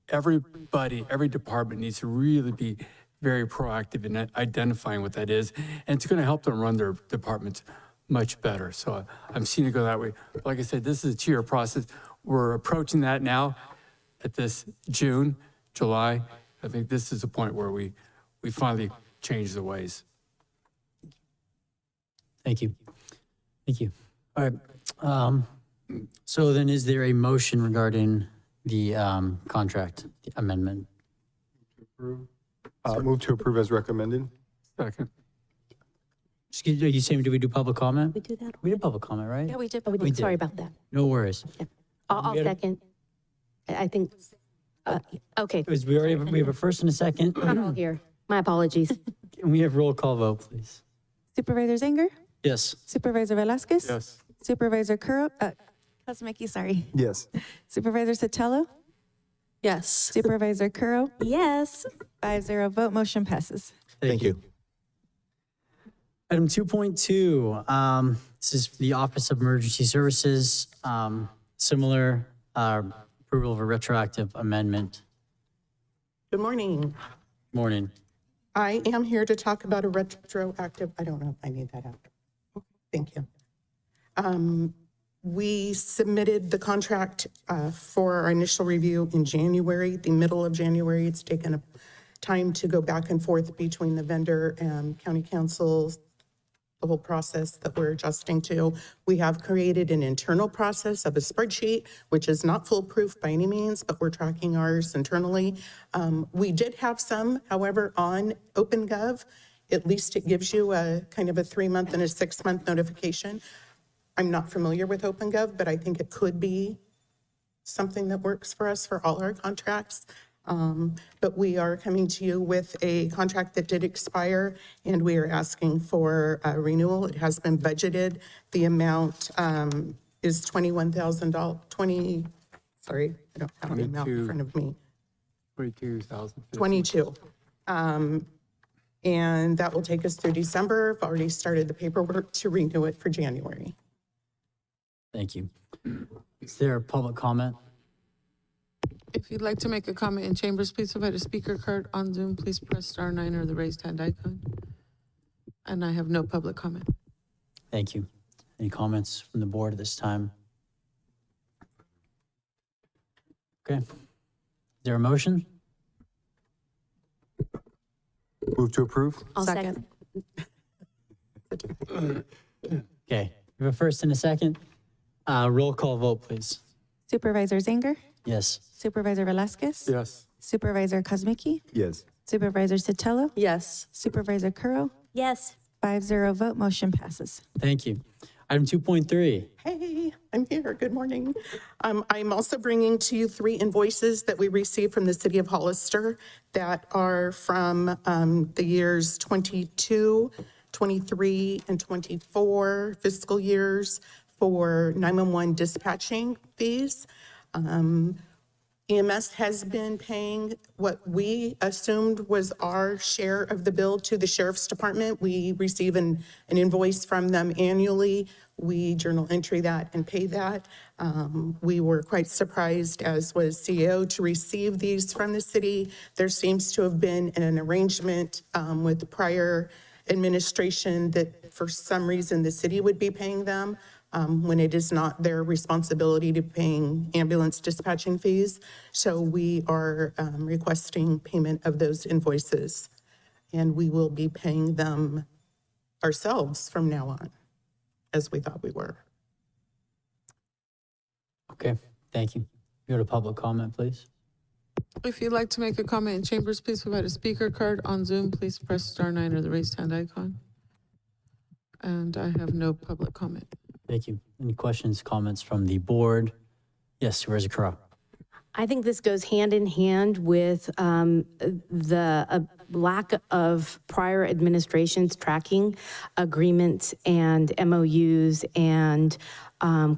everybody, every department needs to really be very proactive in identifying what that is, and it's going to help them run their departments much better. So I'm seeing it go that way. Like I said, this is a 2-year process. We're approaching that now at this June, July. I think this is the point where we finally change the ways. Thank you. Thank you. All right. So then is there a motion regarding the contract amendment? Move to approve as recommended. Second. Excuse me, are you saying, do we do public comment? We do that? We did public comment, right? Yeah, we did. Oh, we We did. did. Sorry about that. No worries. I'll We had a- second. I think, okay. Because we have a first and a second. I'm all here. My apologies. Can we have roll call vote, please? Supervisor Zanger? Yes. Supervisor Velasquez? Yes. Supervisor Kuzmicki, sorry. Yes. Supervisor Sotelo? Yes. Supervisor Curro? Yes. 5-0 vote, motion passes. Thank you. Item 2.2, this is the Office of Emergency Services, similar approval of a retroactive amendment. Good morning. Morning. I am here to talk about a retroactive, I don't know if I need that after. Okay, thank you. We submitted the contract for our initial review in January, the middle of January. It's taken a time to go back and forth between the vendor and county councils, the whole process that we're adjusting to. We have created an internal process of a spreadsheet, which is not foolproof by any means, but we're tracking ours internally. We did have some, however, on OpenGov. At least it gives you a kind of a 3-month and a 6-month notification. I'm not familiar with OpenGov, but I think it could be something that works for us for all our contracts. But we are coming to you with a contract that did expire, and we are asking for a renewal. It has been budgeted. The amount is $21,000, sorry, I don't have the amount in front of me. 22,000. 22. And that will take us through December. I've already started the paperwork to renew it for January. Thank you. Is there a public comment? If you'd like to make a comment in chambers, please provide a speaker card. On Zoom, please press *9 or the raised hand icon. And I have no public comment. Thank you. Any comments from the board at this time? Okay. Is there a motion? Move to approve. I'll second. Okay. We have a first and a second. Roll call vote, please. Supervisor Zanger? Yes. Supervisor Velasquez? Yes. Supervisor Kuzmicki? Yes. Supervisor Sotelo? Yes. Supervisor Curro? Yes. 5-0 vote, motion passes. Thank you. Item 2.3. Hey, I'm here. Good morning. I'm also bringing to you 3 invoices that we received from the city of Hollister that are from the years 22, 23, and 24 fiscal years for 911 dispatching fees. EMS has been paying what we assumed was our share of the bill to the sheriff's department. We receive an invoice from them annually. We journal entry that and pay that. We were quite surprised, as was CEO, to receive these from the city. There seems to have been an arrangement with the prior administration that for some reason the city would be paying them. When it is not their responsibility to paying ambulance dispatching fees. So we are requesting payment of those invoices, and we will be paying them ourselves from now on, as we thought we were. Okay, thank you. Go to public comment, please. If you'd like to make a comment in chambers, please provide a speaker card. On Zoom, please press *9 or the raised hand icon. And I have no public comment. Thank you. Any questions, comments from the board? Yes, Supervisor Curro. I think this goes hand in hand with the lack of prior administrations tracking agreements and MOUs and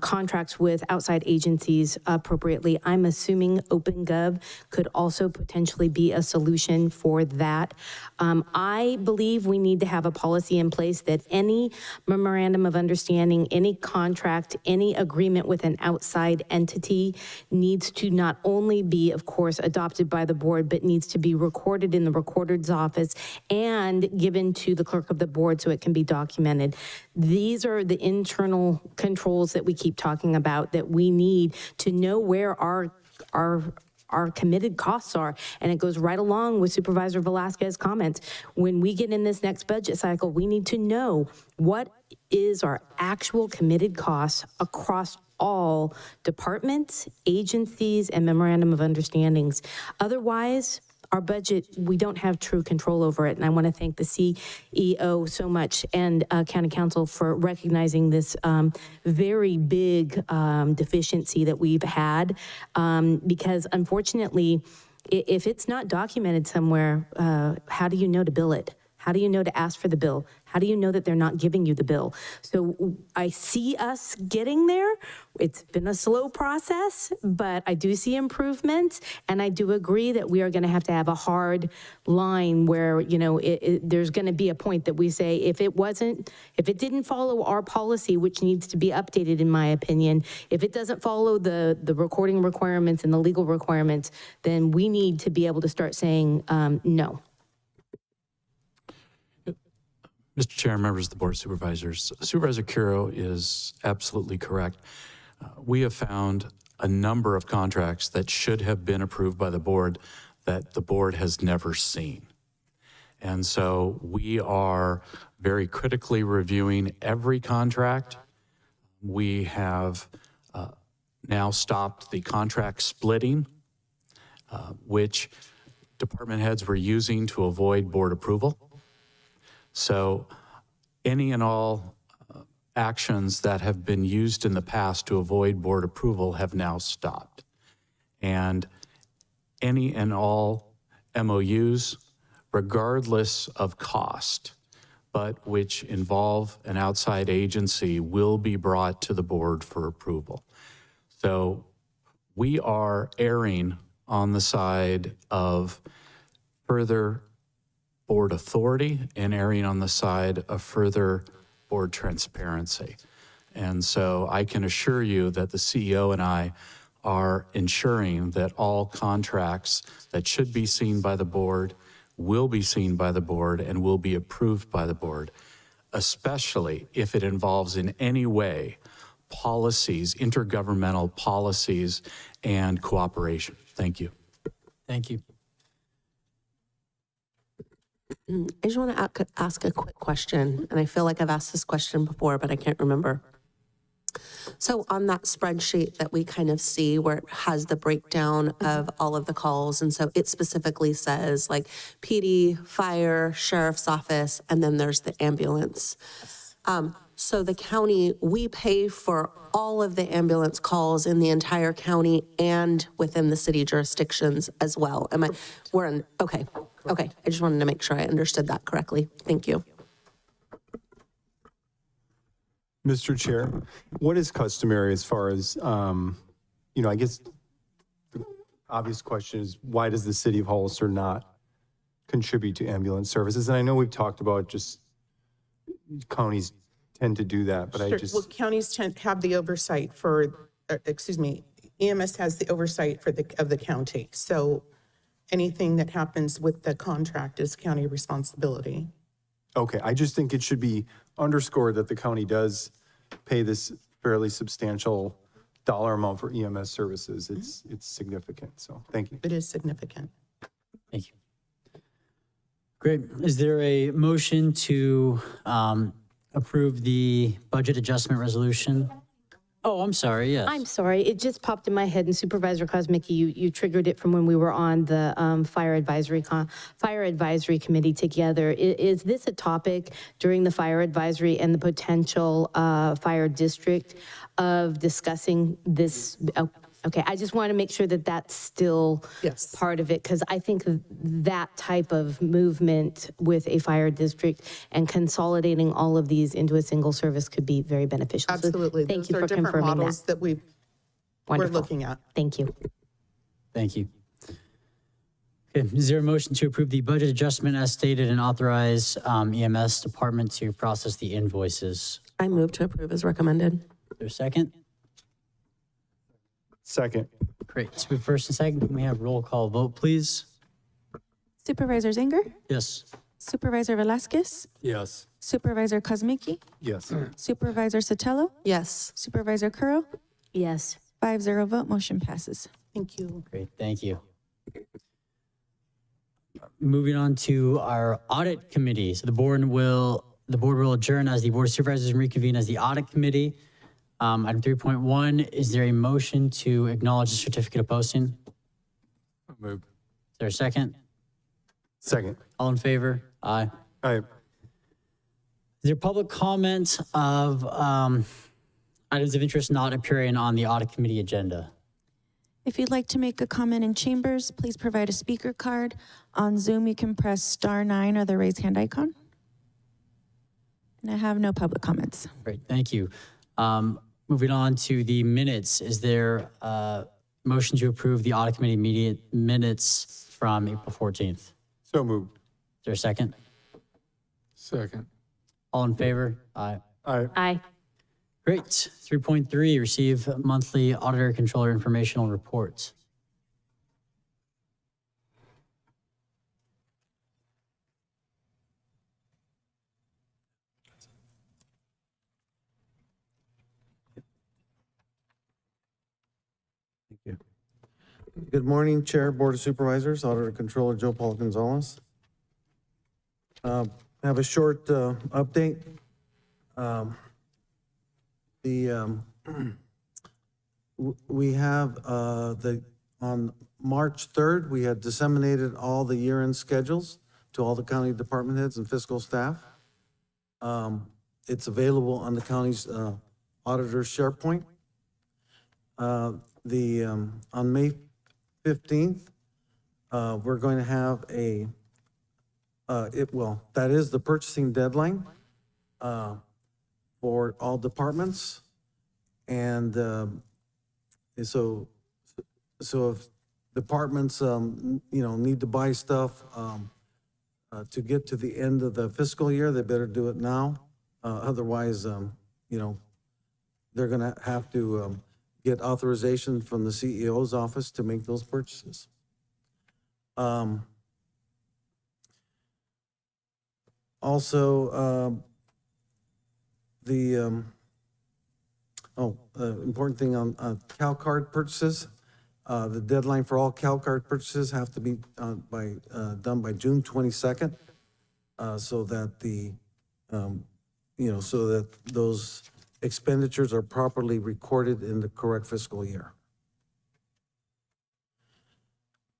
contracts with outside agencies appropriately. I'm assuming OpenGov could also potentially be a solution for that. I believe we need to have a policy in place that any memorandum of understanding, any contract, any agreement with an outside entity needs to not only be, of course, adopted by the board, but needs to be recorded in the recorder's office and given to the clerk of the board so it can be documented. These are the internal controls that we keep talking about that we need to know where our committed costs are. And it goes right along with Supervisor Velasquez's comments. When we get in this next budget cycle, we need to know what is our actual committed costs across all departments, agencies, and memorandum of understandings. Otherwise, our budget, we don't have true control over it. And I want to thank the CEO so much and County Council for recognizing this very big deficiency that we've had. Because unfortunately, if it's not documented somewhere, how do you know to bill it? How do you know to ask for the bill? How do you know that they're not giving you the bill? So I see us getting there. It's been a slow process, but I do see improvements. And I do agree that we are going to have a hard line where, you know, there's going to be a point that we say, if it didn't follow our policy, which needs to be updated, in my opinion, if it doesn't follow the recording requirements and the legal requirements, then we need to be able to start saying no. Mr. Chair, members of the Board of Supervisors, Supervisor Curo is absolutely correct. We have found a number of contracts that should have been approved by the board that the board has never seen. And so we are very critically reviewing every contract. We have now stopped the contract splitting, which department heads were using to avoid board approval. So any and all actions that have been used in the past to avoid board approval have now stopped. And any and all MOUs, regardless of cost, but which involve an outside agency, will be brought to the board for approval. So we are erring on the side of further board authority and erring on the side of further board transparency. And so I can assure you that the CEO and I are ensuring that all contracts that should be seen by the board will be seen by the board and will be approved by the board, especially if it involves in any way policies, intergovernmental policies, and cooperation. Thank you. Thank you. I just want to ask a quick question, and I feel like I've asked this question before, but I can't remember. So on that spreadsheet that we kind of see where it has the breakdown of all of the calls, and so it specifically says like PD, fire, sheriff's office, and then there's the ambulance. So the county, we pay for all of the ambulance calls in the entire county and within the city jurisdictions as well. Okay. I just wanted to make sure I understood that correctly. Thank you. Mr. Chair, what is customary as far as, I guess the obvious question is, why does the city of Hollister not contribute to ambulance services? And I know we've talked about just counties tend to do that, but Sure. Well, counties have the oversight EMS has the oversight of the county. So anything that happens with the contract is county responsibility. Okay, I just think it should be underscored that the county does pay this fairly substantial dollar amount for EMS services. It's significant, so thank you. It is significant. Thank you. Great. Is there a motion to approve the budget adjustment resolution? Oh, I'm sorry, yes. I'm sorry, it just popped in my head, and Supervisor Kosmicki, you triggered it from when we were on the Fire Advisory Committee together. Is this a topic during the Fire Advisory and the potential fire district of discussing this Okay, I just want to make sure that that's still Yes. part of it, because I think that type of movement with a fire district and consolidating all of these into a single service could be very beneficial. So Absolutely. thank Those you are for different confirming models that. that we're Wonderful. looking at. Thank you. Thank you. Okay, is there a motion to approve the budget adjustment as stated and authorize EMS department to process the invoices? I move to approve as recommended. Is there a second? Second. Great. So first and second, can we have roll call vote, please? Supervisor Zinger, Yes. Supervisor Velasquez, Yes. Supervisor Kozmicki, Yes. Supervisor Sotelo, Yes. Supervisor Curl, Yes. 5-0 vote, motion passes. Thank you. Great, thank you. Moving on to our audit committee. So the board will adjourn as the board of supervisors and reconvene as the audit committee. Item 3.1, is there a motion to acknowledge the certificate of posting? Move. Is there a second? Second. All in favor? Aye. Aye. Is there public comment of items of interest not appearing on the audit committee agenda? If you'd like to make a comment in chambers, please provide a speaker card. On Zoom, you can press *9 or the raise hand icon. And I have no public comments. Great, thank you. Moving on to the minutes, is there a motion to approve the audit committee immediate minutes from April 14th? So moved. Is there a second? Second. All in favor? Aye. Aye. Aye. Great. 3.3, receive monthly auditor controller informational reports. Good morning, Chair, Board of Supervisors, Auditor Controller Joe Paul Gonzalez. I have a short update. We have on March 3rd, we had disseminated all the year-end schedules to all the county department heads and fiscal staff. It's available on the county's auditor's SharePoint. On May 15th, we're going to have that is the purchasing deadline for all departments. And so if departments, need to buy stuff to get to the end of the fiscal year, they better do it now. Otherwise, they're gonna have to get authorization from the CEO's office to make those purchases. Also, important thing on CAL card purchases, the deadline for all CAL card purchases have to be done by June 22nd, so that so that those expenditures are properly recorded in the correct fiscal year.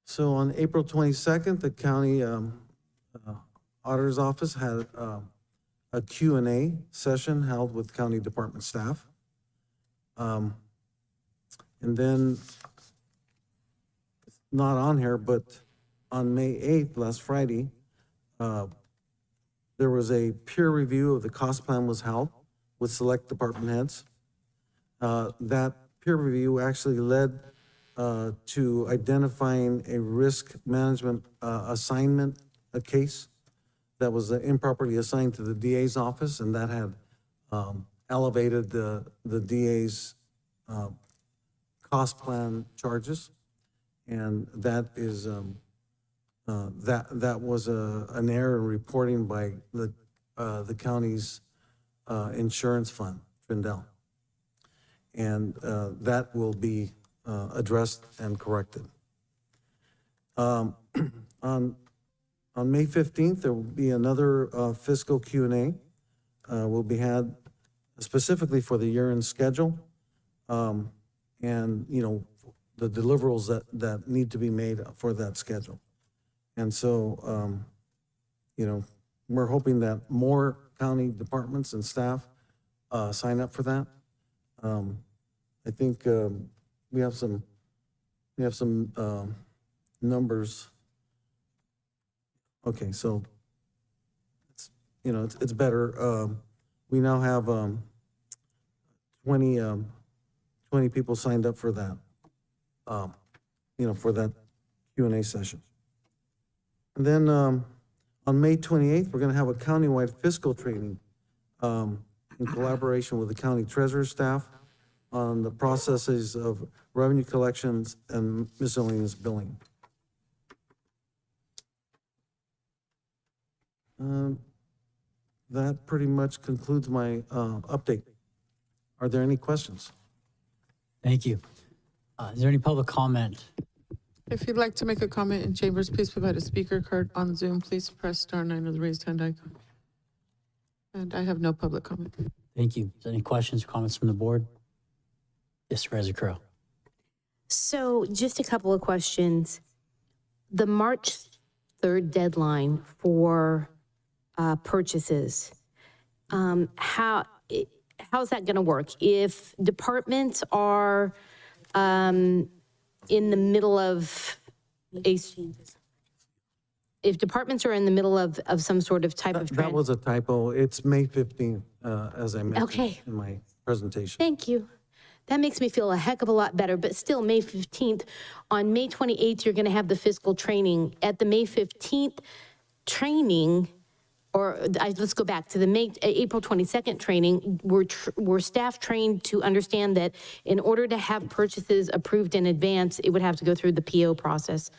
So on April 22nd, the county auditor's office had a Q&A session held with county department staff. And then, not on here, but on May 8th, last Friday, there was a peer review of the cost plan was held with select department heads. That peer review actually led to identifying a risk management assignment, a case that was improperly assigned to the DA's office, and that had elevated the DA's cost plan charges. And that is, that was an error in reporting by the county's insurance fund, Trindle. And that will be addressed and corrected. On May 15th, there will be another fiscal Q&A will be had specifically for the year-end schedule. And, the deliverables that need to be made for that schedule. And so, we're hoping that more county departments and staff sign up for that. I think we have some we have some numbers. Okay, so it's, it's better. We now have 20 people signed up for that, for that Q&A session. And then on May 28th, we're going to have a countywide fiscal training in collaboration with the county treasurer staff on the processes of revenue collections and miscellaneous billing. That pretty much concludes my update. Are there any questions? Thank you. Is there any public comment? If you'd like to make a comment in chambers, please provide a speaker card. On Zoom, please press *9 or the raised hand icon. And I have no public comment. Thank you. Is there any questions or comments from the board? Yes, Supervisor Crow. So just a couple of questions. The March 3rd deadline for purchases, how's that going to work? If departments are in the middle of if departments are in the middle of some sort of type of trend. That was a typo. It's May 15th, as I mentioned Okay. in my presentation. Thank you. That makes me feel a heck of a lot better, but still, May 15th. On May 28th, you're going to have the fiscal training. At the May 15th training, let's go back to the April 22nd training, were staff trained to understand that in order to have purchases approved in advance, it would have to go through the PO process,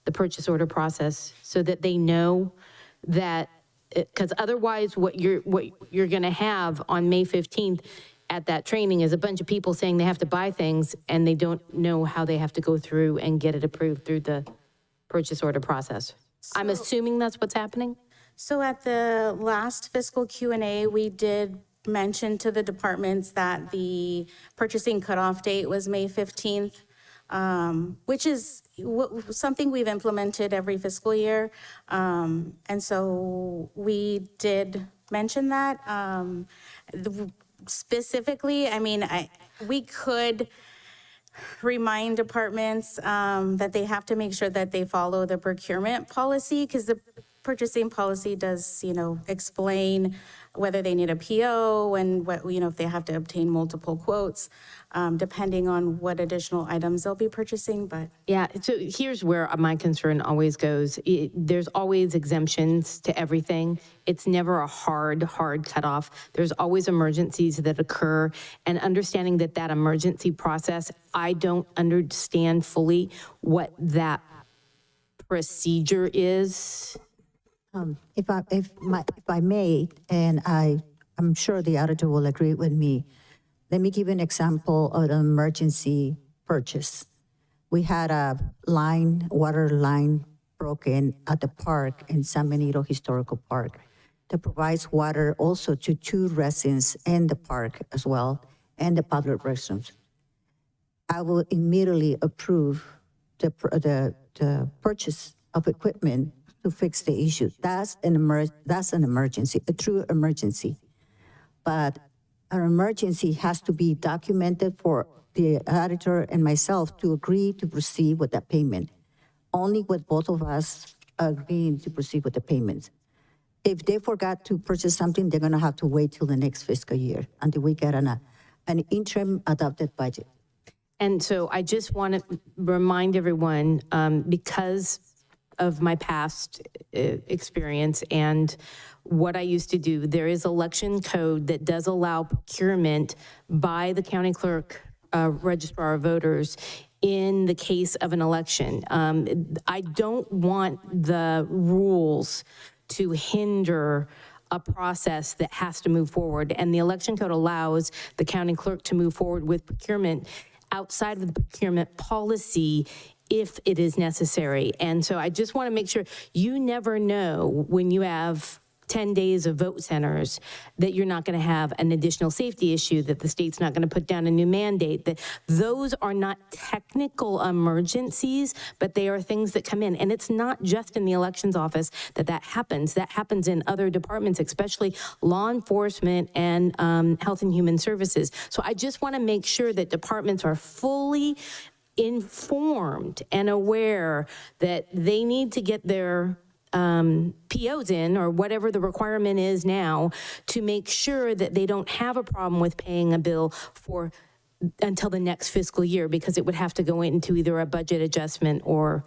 the purchase order process, so that they know that, because otherwise what you're going to have on May 15th at that training is a bunch of people saying they have to buy things and they don't know how they have to go through and get it approved through the purchase order process. I'm assuming that's what's happening? So at the last fiscal Q&A, we did mention to the departments that the purchasing cutoff date was May 15th, which is something we've implemented every fiscal year. And so we did mention that. Specifically, I mean, we could remind departments that they have to make sure that they follow the procurement policy, because the purchasing policy does, explain whether they need a PO and what, if they have to obtain multiple quotes, depending on what additional items they'll be purchasing, but. Yeah, so here's where my concern always goes. There's always exemptions to everything. It's never a hard cutoff. There's always emergencies that occur, and understanding that emergency process, I don't understand fully what that procedure is. If I may, and I'm sure the auditor will agree with me, let me give you an example of an emergency purchase. We had a water line broken at the park in San Benito Historical Park that provides water also to 2 residents in the park as well, and the public restrooms. I will immediately approve the purchase of equipment to fix the issue. That's an emergency, a true emergency. But an emergency has to be documented for the auditor and myself to agree to proceed with that payment. Only with both of us agreeing to proceed with the payments. If they forgot to purchase something, they're gonna have to wait till the next fiscal year until we get an interim adopted budget. And so I just want to remind everyone, because of my past experience and what I used to do, there is election code that does allow procurement by the county clerk, registrar of voters, in the case of an election. I don't want the rules to hinder a process that has to move forward. And the election code allows the county clerk to move forward with procurement outside of the procurement policy if it is necessary. And so I just want to make sure, you never know when you have 10 days of vote centers that you're not going to have an additional safety issue, that the state's not going to put down a new mandate, that those are not technical emergencies, but they are things that come in. And it's not just in the elections office that happens. That happens in other departments, especially law enforcement and Health and Human Services. So I just want to make sure that departments are fully informed and aware that they need to get their POs in, or whatever the requirement is now, to make sure that they don't have a problem with paying a bill for until the next fiscal year, because it would have to go into either a budget adjustment or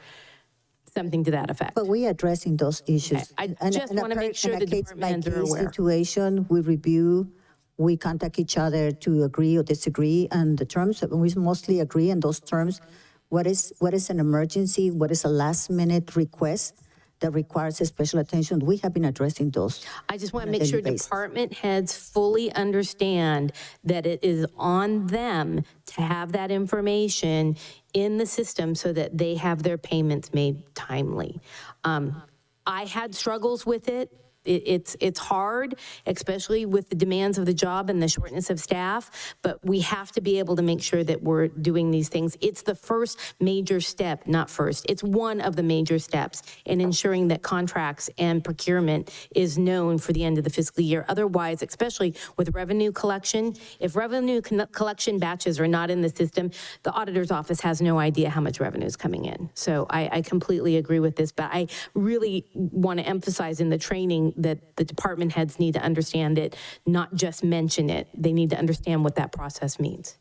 something to that effect. But we are addressing those issues. I just want to make sure the department heads are aware. Situation, we review, we contact each other to agree or disagree on the terms. We mostly agree on those terms. What is an emergency? What is a last minute request that requires special attention? We have been addressing those. I just want to on a make sure daily basis. department heads fully understand that it is on them to have that information in the system so that they have their payments made timely. I had struggles with it. It's hard, especially with the demands of the job and the shortness of staff, but we have to be able to make sure that we're doing these things. It's the first major step, not first, it's one of the major steps in ensuring that contracts and procurement is known for the end of the fiscal year. Otherwise, especially with revenue collection, if revenue collection batches are not in the system, the auditor's office has no idea how much revenue is coming in. So I completely agree with this, but I really want to emphasize in the training that the department heads need to understand it, not just mention it. They need to understand what that process means.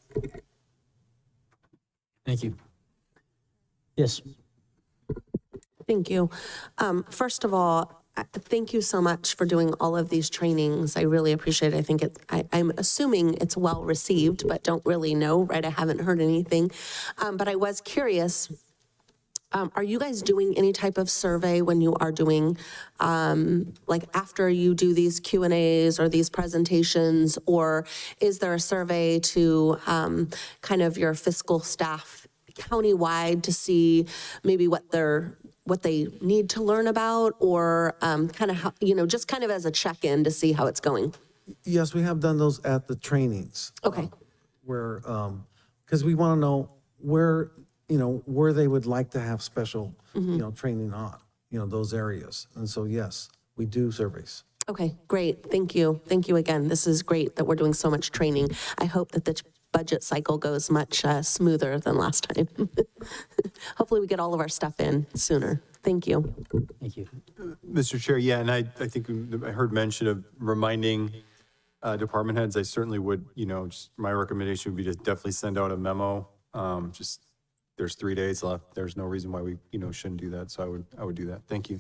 Thank you. Yes. Thank you. First of all, thank you so much for doing all of these trainings. I really appreciate it. I think I'm assuming it's well received, but don't really know, right? I haven't heard anything. But I was curious, are you guys doing any type of survey when you are doing, like after you do these Q&As or these presentations, or is there a survey to kind of your fiscal staff countywide to see maybe what they need to learn about, or kind of how, just kind of as a check-in to see how it's going? Yes, we have done those at the trainings. Okay. Where, because we want to know where they would like to have special, training on, those areas. And so, yes, we do surveys. Okay, great. Thank you. Thank you again. This is great that we're doing so much training. I hope that the budget cycle goes much smoother than last time. Hopefully we get all of our stuff in sooner. Thank you. Thank you. Mr. Chair, yeah, and I think I heard mention of reminding department heads. I certainly would, just my recommendation would be to definitely send out a memo. Just there's 3 days left. There's no reason why we, shouldn't do that. So I would do that. Thank you.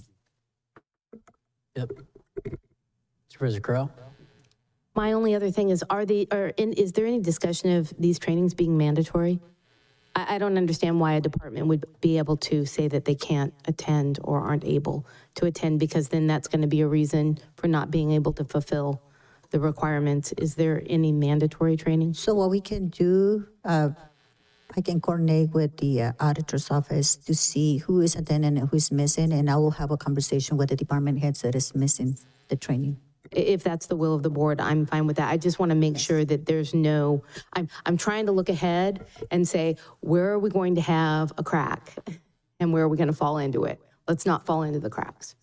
Yep. Supervisor Carell? My only other thing is, is there any discussion of these trainings being mandatory? I don't understand why a department would be able to say that they can't attend or aren't able to attend, because then that's going to be a reason for not being able to fulfill the requirements. Is there any mandatory training? So what we can do, I can coordinate with the auditor's office to see who is attending and who's missing, and I will have a conversation with the department heads that is missing the training. If that's the will of the board, I'm fine with that. I just want to make sure that there's no, I'm trying to look ahead and say, where are we going to have a crack and where are we going to fall into it? Let's not fall into the cracks.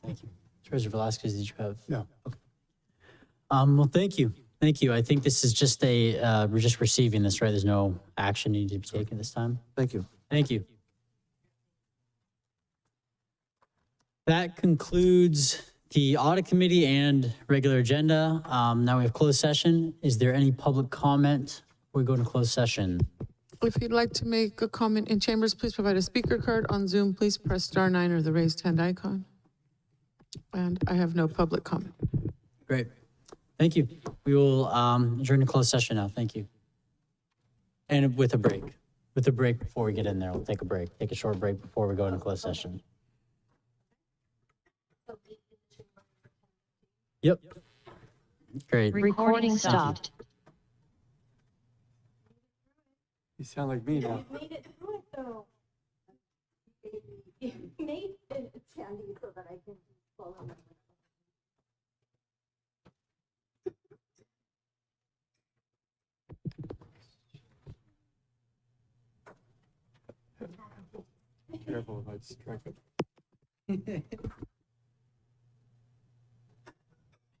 Thank you. Supervisor Velasquez, did you have? No. Okay. Well, thank you. Thank you. I think this is just we're just receiving this, right? There's no action needed to be taken this time. Thank you. Thank you. That concludes the audit committee and regular agenda. Now we have closed session. Is there any public comment before we go into closed session? If you'd like to make a comment in chambers, please provide a speaker card. On Zoom, please press *9 or the raised hand icon. And I have no public comment. Great. Thank you. We will adjourn to closed session now. Thank you. And with a break. With a break before we get in there, we'll take a break. Take a short break before we go into closed session. Yep. Great. Recording stopped. You sound like me now. Made it through it though. You made it standing so that I can follow. Careful if I distract it.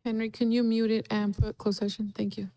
Henry, can you mute it and put closed session? Thank you.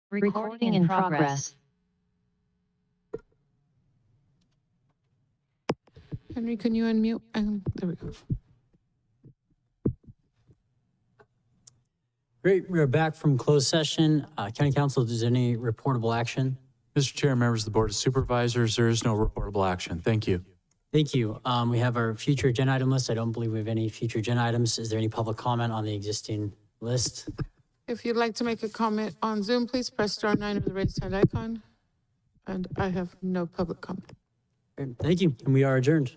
Recording in progress. Henry, can you unmute? There we go. Great, we are back from closed session. County Council, is there any reportable action? Mr. Chair, members of the Board of Supervisors, there is no reportable action. Thank you. Thank you. We have our future agenda item list. I don't believe we have any future agenda items. Is there any public comment on the existing list? If you'd like to make a comment on Zoom, please press *9 or the raised hand icon. And I have no public comment. Thank you, and we are adjourned.